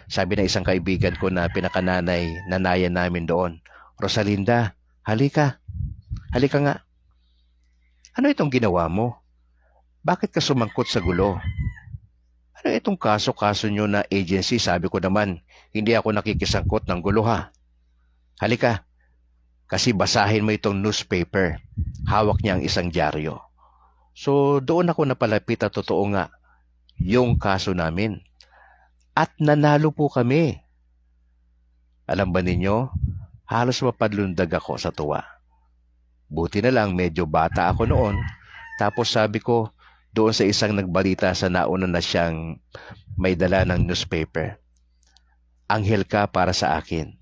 Sabi ng isang kaibigan ko na pinakananay, nanayan namin doon, Rosalinda, halika nga. Ano itong ginawa mo? Bakit ka sumangkot sa gulo? Ano itong kaso nyo na agency? Sabi ko naman, hindi ako nakikisangkot ng gulo ha. Halika, kasi basahin mo itong newspaper. Hawak niya ang isang dyaryo. So doon ako napalapit at totoo nga yung kaso namin. At nanalo po kami. Alam ba ninyo, halos mapadlundag ako sa tuwa. Buti na lang medyo bata ako noon. Tapos sabi ko doon sa isang nagbalita sa nauna na siyang may dala ng newspaper, anghel ka para sa akin.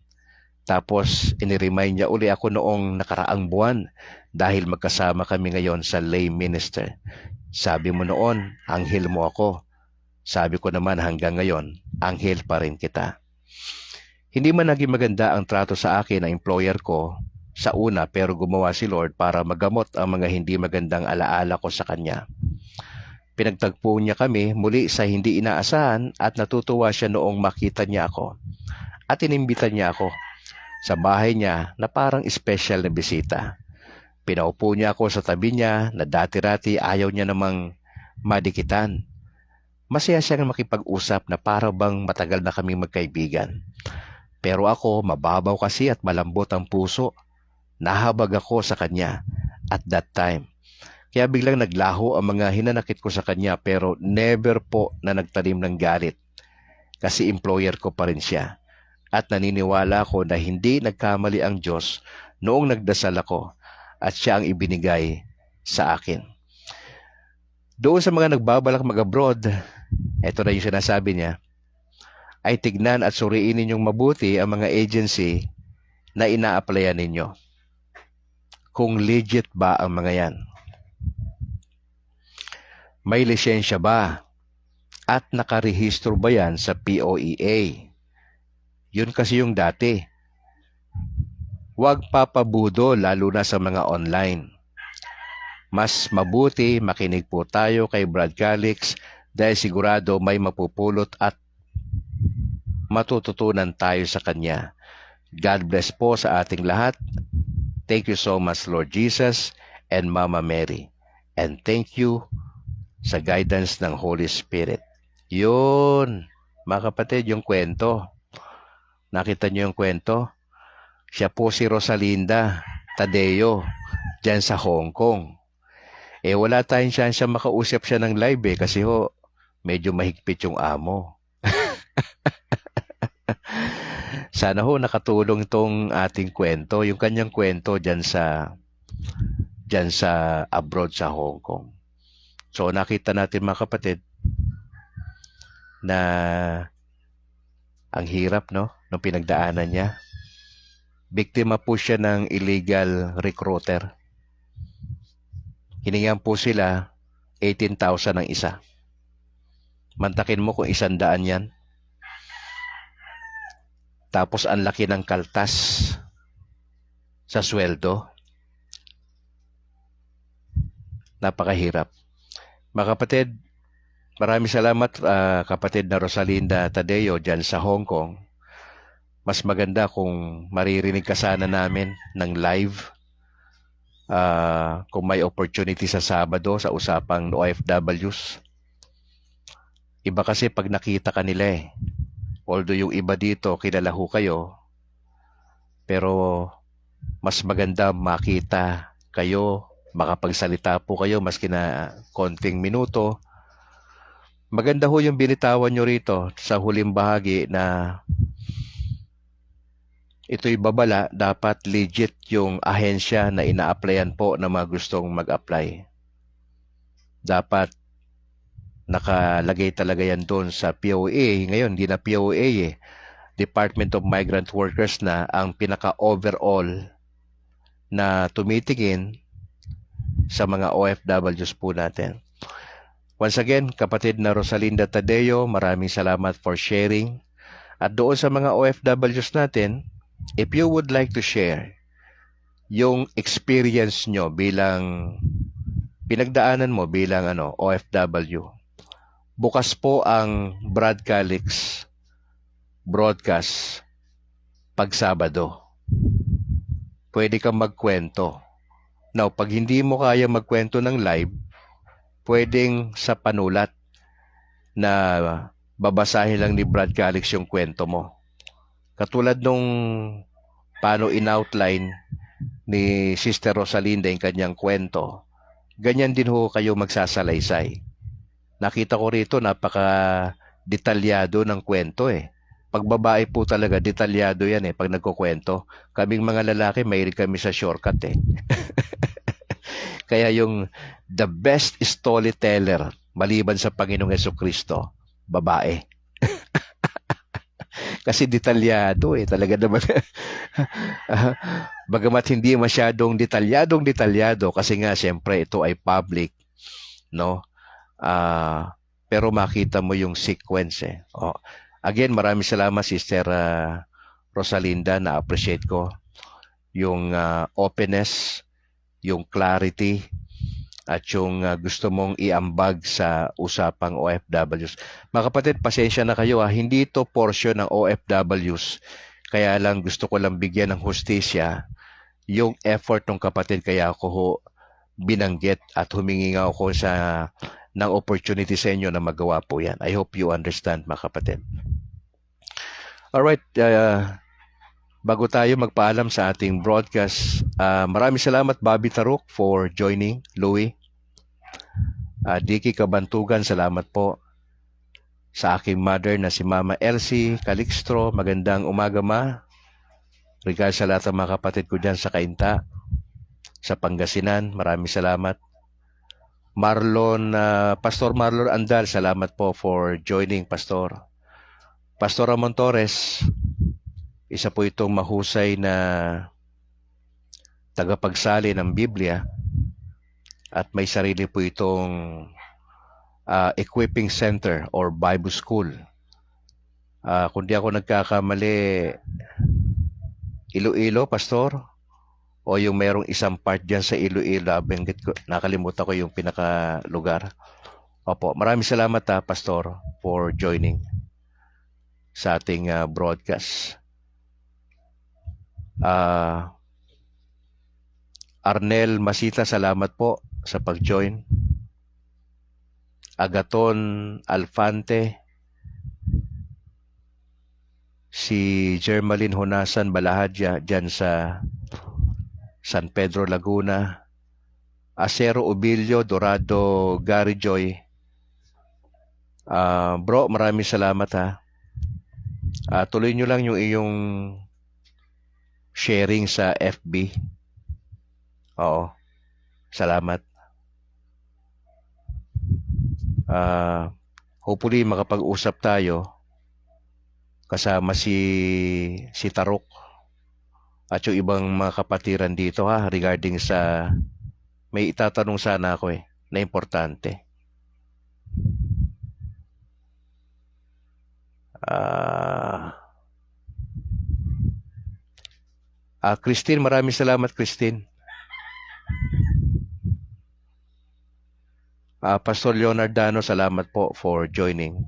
Tapos iniremind niya uli ako noong nakaraang buwan dahil magkasama kami ngayon sa lay minister. Sabi mo noon, anghel mo ako. Sabi ko naman hanggang ngayon, anghel pa rin kita. Hindi man naging maganda ang trato sa akin ng employer ko sa una, pero gumawa si Lord para magamot ang mga hindi magandang alaala ko sa Kanya. Pinagtagpo niya kami muli sa hindi inaasahan at natutuwa siya noong makita niya ako. At inimbitan niya ako sa bahay niya na parang special na bisita. Pinaupo niya ako sa tabi niya na dati-rati ayaw niya namang madikitan. Masaya siyang makipag-usap na para bang matagal na kaming magkaibigan. Pero ako, mababaw kasi at malambot ang puso. Nahabag ako sa kanya at that time. Kaya biglang naglaho ang mga hinanakit ko sa kanya, pero never po na nagtanim ng galit. Kasi employer ko pa rin siya. At naniniwala ako na hindi nagkamali ang Diyos noong nagdasal ako at siya ang ibinigay sa akin. Doon sa mga nagbabalak mag-abroad, ito na yung sinasabi niya, ay tignan at suriin ninyong mabuti ang mga agency na ina-applyan ninyo. Kung legit ba ang mga yan? May lisensya ba? At nakarehistro ba yan sa POEA? Yun kasi yung dati. Huwag papabudo lalo na sa mga online. Mas mabuti makinig po tayo kay Brad Calix dahil sigurado may mapupulot at matututunan tayo sa kanya. God bless po sa ating lahat. Thank you so much, Lord Jesus and Mama Mary. And thank you sa guidance ng Holy Spirit. Yun, mga kapatid, yung kwento. Nakita niyo yung kwento? Siya po si Rosalinda Tadeo, dyan sa Hong Kong. Wala tayong siya makausap siya ng live kasi medyo mahigpit yung amo. Sana nakatulong tong ating kwento, yung kanyang kwento dyan sa abroad sa Hong Kong. So nakita natin mga kapatid na ang hirap nung pinagdaanan niya. Biktima po siya ng illegal recruiter. Hiningan po sila 18,000 ang isa. Mantakin mo kung 100 yan. Tapos ang laki ng kaltas sa sweldo. Napakahirap. Mga kapatid, maraming salamat kapatid na Rosalinda Tadeo dyan sa Hong Kong. Mas maganda kung maririnig ka sana namin ng live. Kung may opportunity sa Sabado sa usapang OFWs. Iba kasi pag nakita ka nila Although yung iba dito, kilala ho kayo. Pero mas maganda makita kayo, makapagsalita po kayo maski na konting minuto. Maganda ho yung binitawan nyo rito sa huling bahagi na ito'y babala, dapat legit yung ahensya na ina-applyan po na mga gustong mag-apply. Dapat nakalagay talaga yan doon sa POA. Ngayon, hindi na POA Department of Migrant Workers na ang pinaka-overall na tumitingin sa mga OFWs po natin. Once again, kapatid na Rosalinda Tadeo, maraming salamat for sharing. At doon sa mga OFWs natin, if you would like to share yung experience nyo bilang pinagdaanan mo bilang OFW. Bukas po ang Brad Calix broadcast pag Sabado. Pwede kang magkwento. Now, pag hindi mo kaya magkwento ng live, pwedeng sa panulat na babasahin lang ni Brad Calix yung kwento mo. Katulad nung paano in-outline ni Sister Rosalinda yung kanyang kwento, ganyan din ho kayo magsasalaysay. Nakita ko rito, napaka-detalyado ng kwento eh. Pag babae po talaga, detalyado yan eh, pag nagkukwento. Kaming mga lalaki, mahilig kami sa shortcut eh. Kaya yung the best storyteller, maliban sa Panginoong Jesucristo, babae. Kasi detalyado eh, talaga naman. Bagamat hindi masyadong detalyado, kasi nga, siyempre, ito ay public, no? Pero makita mo yung sequence eh. Again, maraming salamat Sister Rosalinda, na-appreciate ko yung openness, yung clarity, at yung gusto mong iambag sa usapang OFWs. Mga kapatid, pasensya na kayo hindi ito portion ng OFWs, kaya lang gusto ko lang bigyan ng hustisya yung effort ng kapatid, kaya ako ho binanggit at humingi nga ako ng opportunity sa inyo na magawa po yan. I hope you understand, mga kapatid. Alright, bago tayo magpaalam sa ating broadcast, maraming salamat Bobby Taruk for joining, Louie. Dicky Kabantugan, salamat po. Sa aking mother na si Mama Elsie Calixtro, magandang umaga ma. Regards sa lahat ng mga kapatid ko dyan sa Cainta, sa Pangasinan, maraming salamat. Pastor Marlon Andal, salamat po for joining, Pastor. Pastor Ramon Torres, isa po itong mahusay na tagapagsali ng Biblia at may sarili po itong equipping center or Bible school. Kung di ako nagkakamali, Iloilo, Pastor? O yung mayroong isang part dyan sa Iloilo, nakalimutan ko yung pinaka-lugar. Opo, maraming salamat Pastor, for joining sa ating broadcast. Arnel Masita, salamat po sa pag-join. Agaton Alfante, si Jermaline Honasan Balahadya dyan sa San Pedro, Laguna. Acero Ubilio, Dorado, Gary Joy. Bro, maraming salamat tuloy nyo lang yung iyong sharing sa FB. Oo, salamat. Hopefully makapag-usap tayo kasama si Tarok at yung ibang mga kapatiran dito regarding sa may itatanong sana ako na importante. Christine, maraming salamat Christine. Pastor Leonardano, salamat po for joining.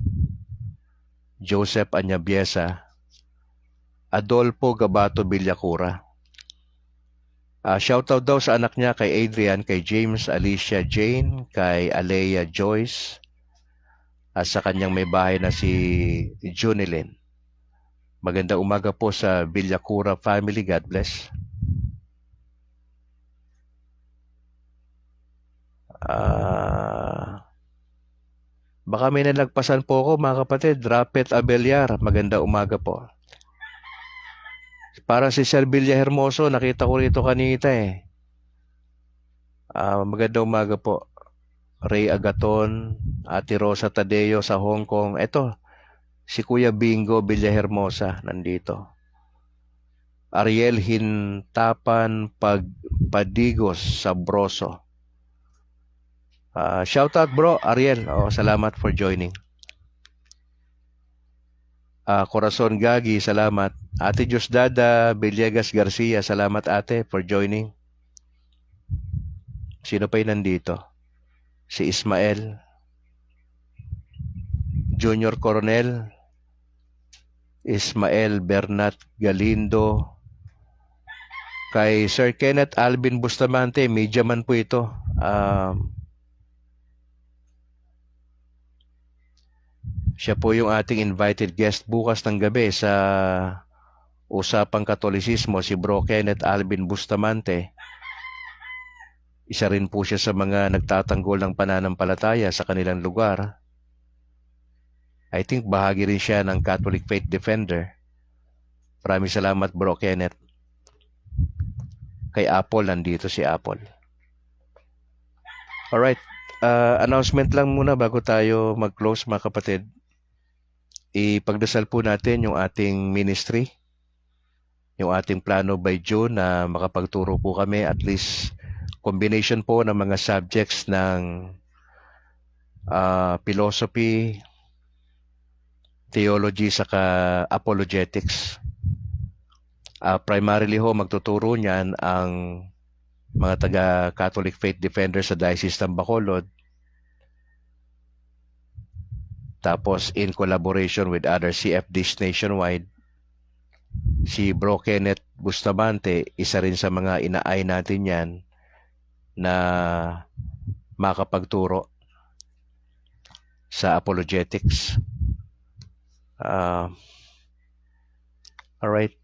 Joseph Anyabiesa, Adolfo Gabato Villacura. Shoutout daw sa anak niya, kay Adrian, kay James, Alicia, Jane, kay Alea Joyce, at sa kanyang may bahay na si Junilyn. Magandang umaga po sa Villacura family. God bless. Baka may nalagpasan po ako mga kapatid. Rapet Abelyar, magandang umaga po. Para si Sir Villahermoso, nakita ko rito kanita magandang umaga po. Ray Agaton, Ate Rosa Tadeo sa Hong Kong. Eto, si Kuya Bingo Villahermosa nandito. Ariel Hintapan Padigos Sabroso. Shout out bro, Ariel. Salamat for joining. Corazon Gagi, salamat. Ate Diosdada Villegas Garcia, salamat ate for joining. Sino pa yung nandito? Si Ismael. Junior Coronel. Ismael Bernat Galindo. Kay Sir Kenneth Alvin Bustamante, media man po ito. Siya po yung ating invited guest bukas ng gabi sa Usapang Katolisismo, si Bro Kenneth Alvin Bustamante. Isa rin po siya sa mga nagtatanggol ng pananampalataya sa kanilang lugar. I think bahagi rin siya ng Catholic Faith Defender. Maraming salamat, Bro Kenneth. Kay Apple, nandito si Apple. Alright, announcement lang muna bago tayo mag-close mga kapatid. Ipagdasal po natin yung ating ministry, yung ating plano by June na makapagturo po kami at least combination po ng mga subjects ng philosophy, theology, saka apologetics. Primarily ho, magtuturo niyan ang mga taga-Catholic Faith Defenders sa Diocese ng Bacolod. Tapos, in collaboration with other CFDs nationwide, si Bro Kenneth Bustamante, isa rin sa mga inaay natin yan na makapagturo sa apologetics. Alright.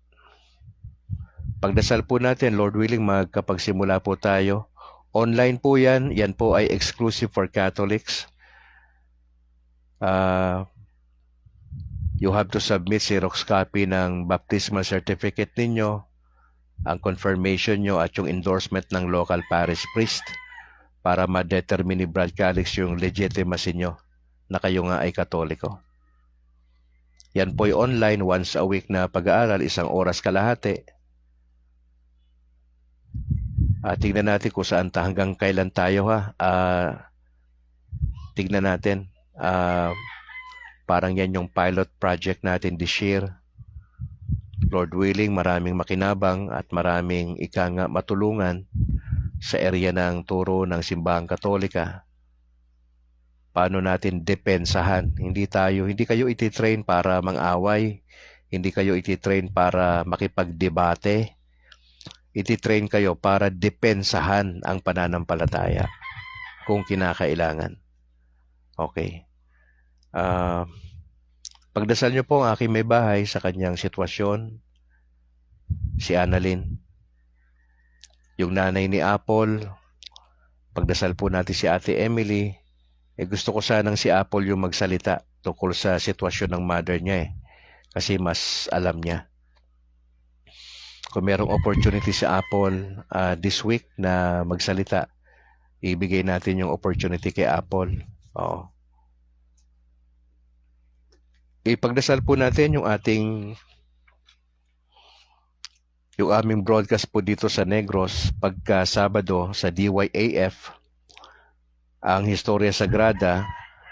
Pagdasal po natin, Lord willing, magkapagsimula po tayo. Online po yan. Yan po ay exclusive for Catholics. You have to submit Xerox copy ng baptismal certificate ninyo, ang confirmation nyo at yung endorsement ng local parish priest para ma-determine ni Brad Calix yung legitimacy nyo na kayo nga ay Katoliko. Yan po yung online, once a week na pag-aaral, 1 oras kalahati. Tingnan natin kung saan hanggang kailan tayo ha. Tignan natin. Parang yan yung pilot project natin this year. Lord willing, maraming makinabang at maraming matulungan sa area ng turo ng Simbahang Katolika. Paano natin depensahan? Hindi kayo ititrain para mang-away. Hindi kayo ititrain para makipagdebate. Ititrain kayo para depensahan ang pananampalataya kung kinakailangan. Okay. Pagdasal niyo po ang aking may bahay sa kanyang sitwasyon, si Annalyn. Yung nanay ni Apple, pagdasal po natin si Ate Emily. Gusto ko sanang si Apple yung magsalita tungkol sa sitwasyon ng mother niya kasi mas alam niya. Kung merong opportunity si Apple this week na magsalita, ibigay natin yung opportunity kay Apple. Oo. Ipagdasal po natin yung aming broadcast po dito sa Negros pagka Sabado sa DYAF, ang Historia Sagrada,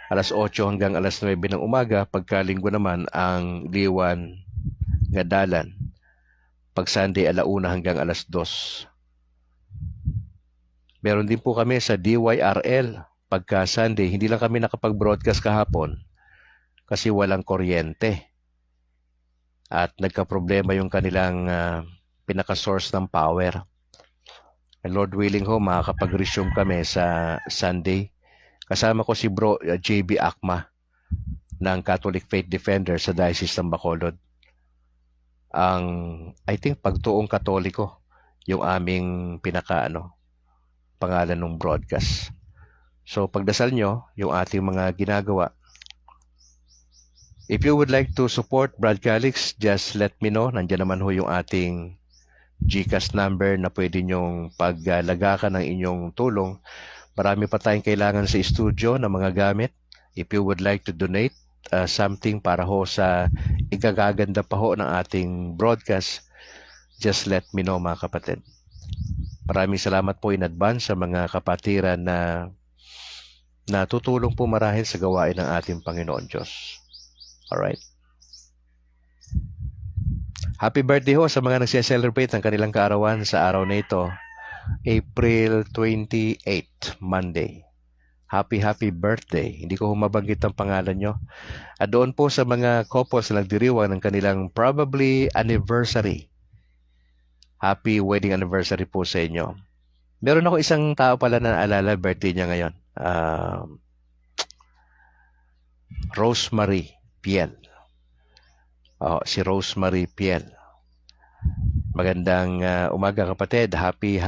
alas 8 hanggang alas 9 ng umaga. Pagka Linggo naman ang Liwan Ngadalan, pag Sunday 1:00 hanggang alas 2. Meron din po kami sa DYRL pagka Sunday. Hindi lang kami nakapag-broadcast kahapon kasi walang kuryente at nagka-problema yung kanilang pinaka-source ng power. And Lord willing ho, makakapag-resume kami sa Sunday. Kasama ko si Bro JB Akma ng Catholic Faith Defender sa Diocese ng Bacolod. I think pagtuong Katoliko yung aming pangalan ng broadcast. So pagdasal nyo yung ating mga ginagawa. If you would like to support Brad Calix, just let me know. Nandiyan naman ho yung ating GCash number na pwede nyong paglagakan ng inyong tulong. Marami pa tayong kailangan sa studio ng mga gamit. If you would like to donate something para ho sa igagaganda pa ho ng ating broadcast, just let me know mga kapatid. Maraming salamat po in advance sa mga kapatiran na tutulong po marahil sa gawain ng ating Panginoon Diyos. Alright. Happy birthday ho sa mga nagse-celebrate ng kanilang kaarawan sa araw na ito, April 28, Monday. Happy birthday. Hindi ko mabanggit ang pangalan nyo. At doon po sa mga couples na nagdiriwang ng kanilang probably anniversary. Happy wedding anniversary po sa inyo. Meron ako isang tao pala na naalala, birthday niya ngayon. Rosemary Piel. Si Rosemary Piel. Magandang umaga kapatid. Happy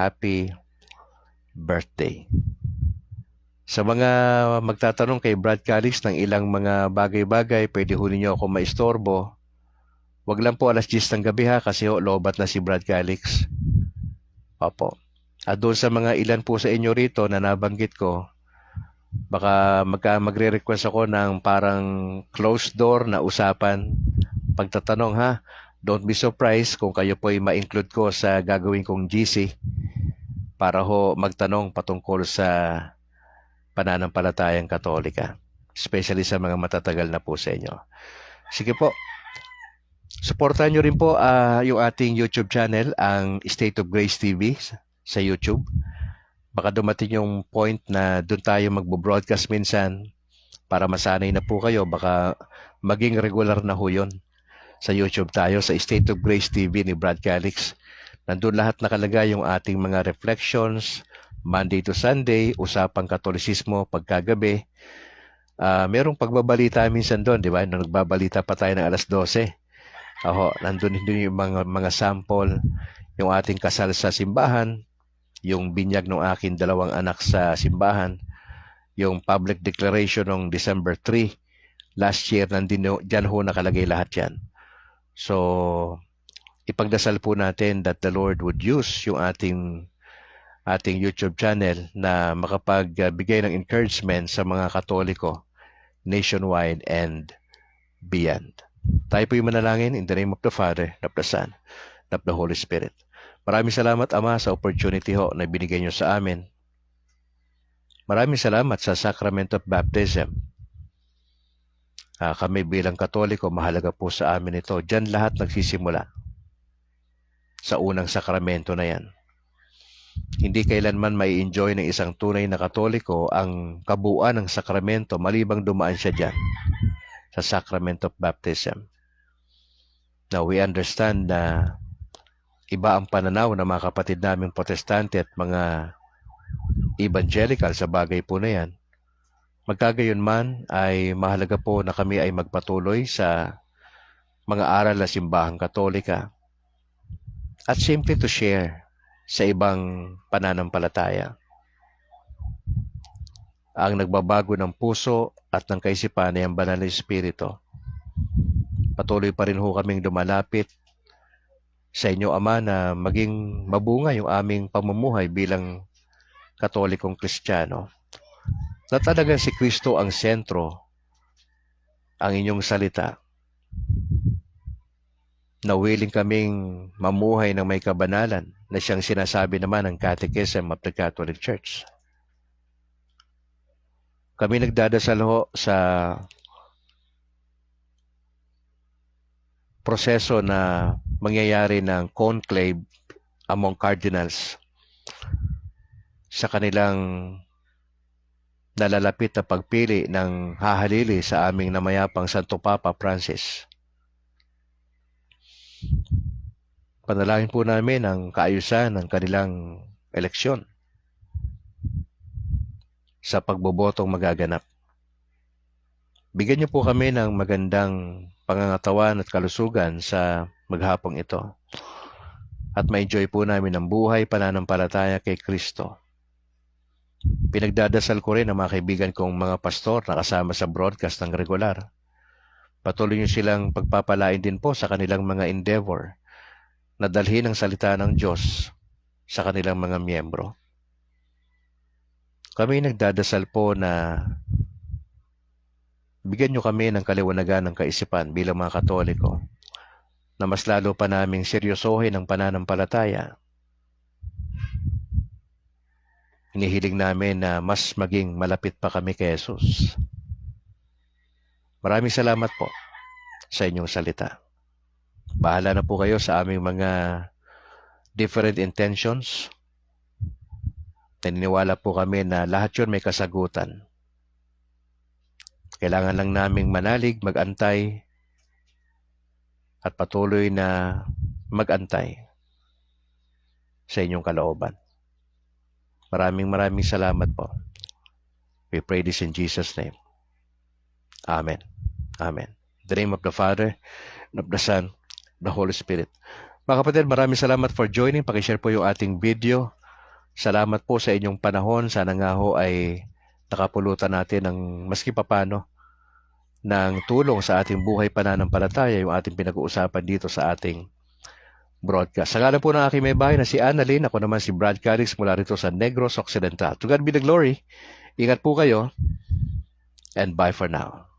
birthday. Sa mga magtatanong kay Brad Calix ng ilang mga bagay-bagay, pwede ho ninyo ako maistorbo. Wag lang po alas 10 ng gabi ha, kasi lobat na si Brad Calix. Opo. At doon sa mga ilan po sa inyo rito na nabanggit ko, baka magre-request ako ng parang closed door na usapan. Pagtatanong ha, don't be surprised kung kayo po ay ma-include ko sa gagawin kong GC para ho magtanong patungkol sa pananampalatayang Katolika, especially sa mga matatagal na po sa inyo. Sige po, suportahan nyo rin po yung ating YouTube channel, ang State of Grace TV sa YouTube. Baka dumating yung point na doon tayo magbo-broadcast minsan para masanay na po kayo. Baka maging regular na ho yun. Sa YouTube tayo, sa State of Grace TV ni Brad Calix. Nandun lahat nakalagay yung ating mga reflections, Monday to Sunday, usapang Katolisismo, pagkagabi. Merong pagbabalita minsan doon, di ba? Nung nagbabalita pa tayo ng alas 12. Nandun yung mga sample, yung ating kasal sa simbahan, yung binyag ng aking 2 anak sa simbahan, yung public declaration ng December 3, last year, dyan ho nakalagay lahat yan. So, ipagdasal po natin that the Lord would use yung ating YouTube channel na makapagbigay ng encouragement sa mga Katoliko nationwide and beyond. Tayo po yung manalangin in the name of the Father, of the Son, of the Holy Spirit. Maraming salamat, Ama, sa opportunity ho na binigay nyo sa amin. Maraming salamat sa Sacrament of Baptism. Kami bilang Katoliko, mahalaga po sa amin ito. Diyan lahat nagsisimula. Sa unang sakramento na yan. Hindi kailanman may enjoy ng isang tunay na Katoliko ang kabuuan ng sakramento malibang dumaan siya dyan sa Sacrament of Baptism. Now, we understand na iba ang pananaw ng mga kapatid naming Protestante at mga Evangelical sa bagay po na yan. Magkagayon man ay mahalaga po na kami ay magpatuloy sa mga aral na simbahang Katolika at simply to share sa ibang pananampalataya. Ang nagbabago ng puso at ng kaisipan ay ang Banal na Espiritu. Patuloy pa rin ho kaming lumalapit sa inyo, Ama, na maging mabunga yung aming pamumuhay bilang Katolikong Kristiyano. Na talagang si Kristo ang sentro, ang inyong salita. Na willing kaming mamuhay ng may kabanalan na siyang sinasabi naman ng Catechism of the Catholic Church. Kami nagdadasal ho sa proseso na mangyayari ng conclave among cardinals sa kanilang nalalapit na pagpili ng hahalili sa aming namayapang Santo Papa Francis. Panalangin po namin ang kaayusan ng kanilang eleksyon sa pagbobotong magaganap. Bigyan niyo po kami ng magandang pangangatawan at kalusugan sa maghapong ito at ma-enjoy po namin ang buhay pananampalataya kay Kristo. Pinagdadasal ko rin ang mga kaibigan kong mga pastor na kasama sa broadcast ng regular. Patuloy niyo silang pagpapalain din po sa kanilang mga endeavor na dalhin ang salita ng Diyos sa kanilang mga miyembro. Kami nagdadasal po na bigyan niyo kami ng kaliwanagan ng kaisipan bilang mga Katoliko na mas lalo pa naming seryosohin ang pananampalataya. Hinihiling namin na mas maging malapit pa kami kay Jesus. Maraming salamat po sa inyong salita. Bahala na po kayo sa aming mga different intentions. Naniniwala po kami na lahat yun may kasagutan. Kailangan lang naming manalig, mag-antay, at patuloy na mag-antay sa inyong kalooban. Maraming salamat po. We pray this in Jesus' name. Amen. Amen. In the name of the Father, and of the Son, and the Holy Spirit. Mga kapatid, maraming salamat for joining. Pakishare po yung ating video. Salamat po sa inyong panahon. Sana nga ho ay nakapulutan natin ng maski papano ng tulong sa ating buhay pananampalataya, yung ating pinag-uusapan dito sa ating broadcast. Sa ngalan po ng aking may bahay na si Annalyn, ako naman si Brad Calix mula rito sa Negros Occidental. To God be the glory. Ingat po kayo, and bye for now.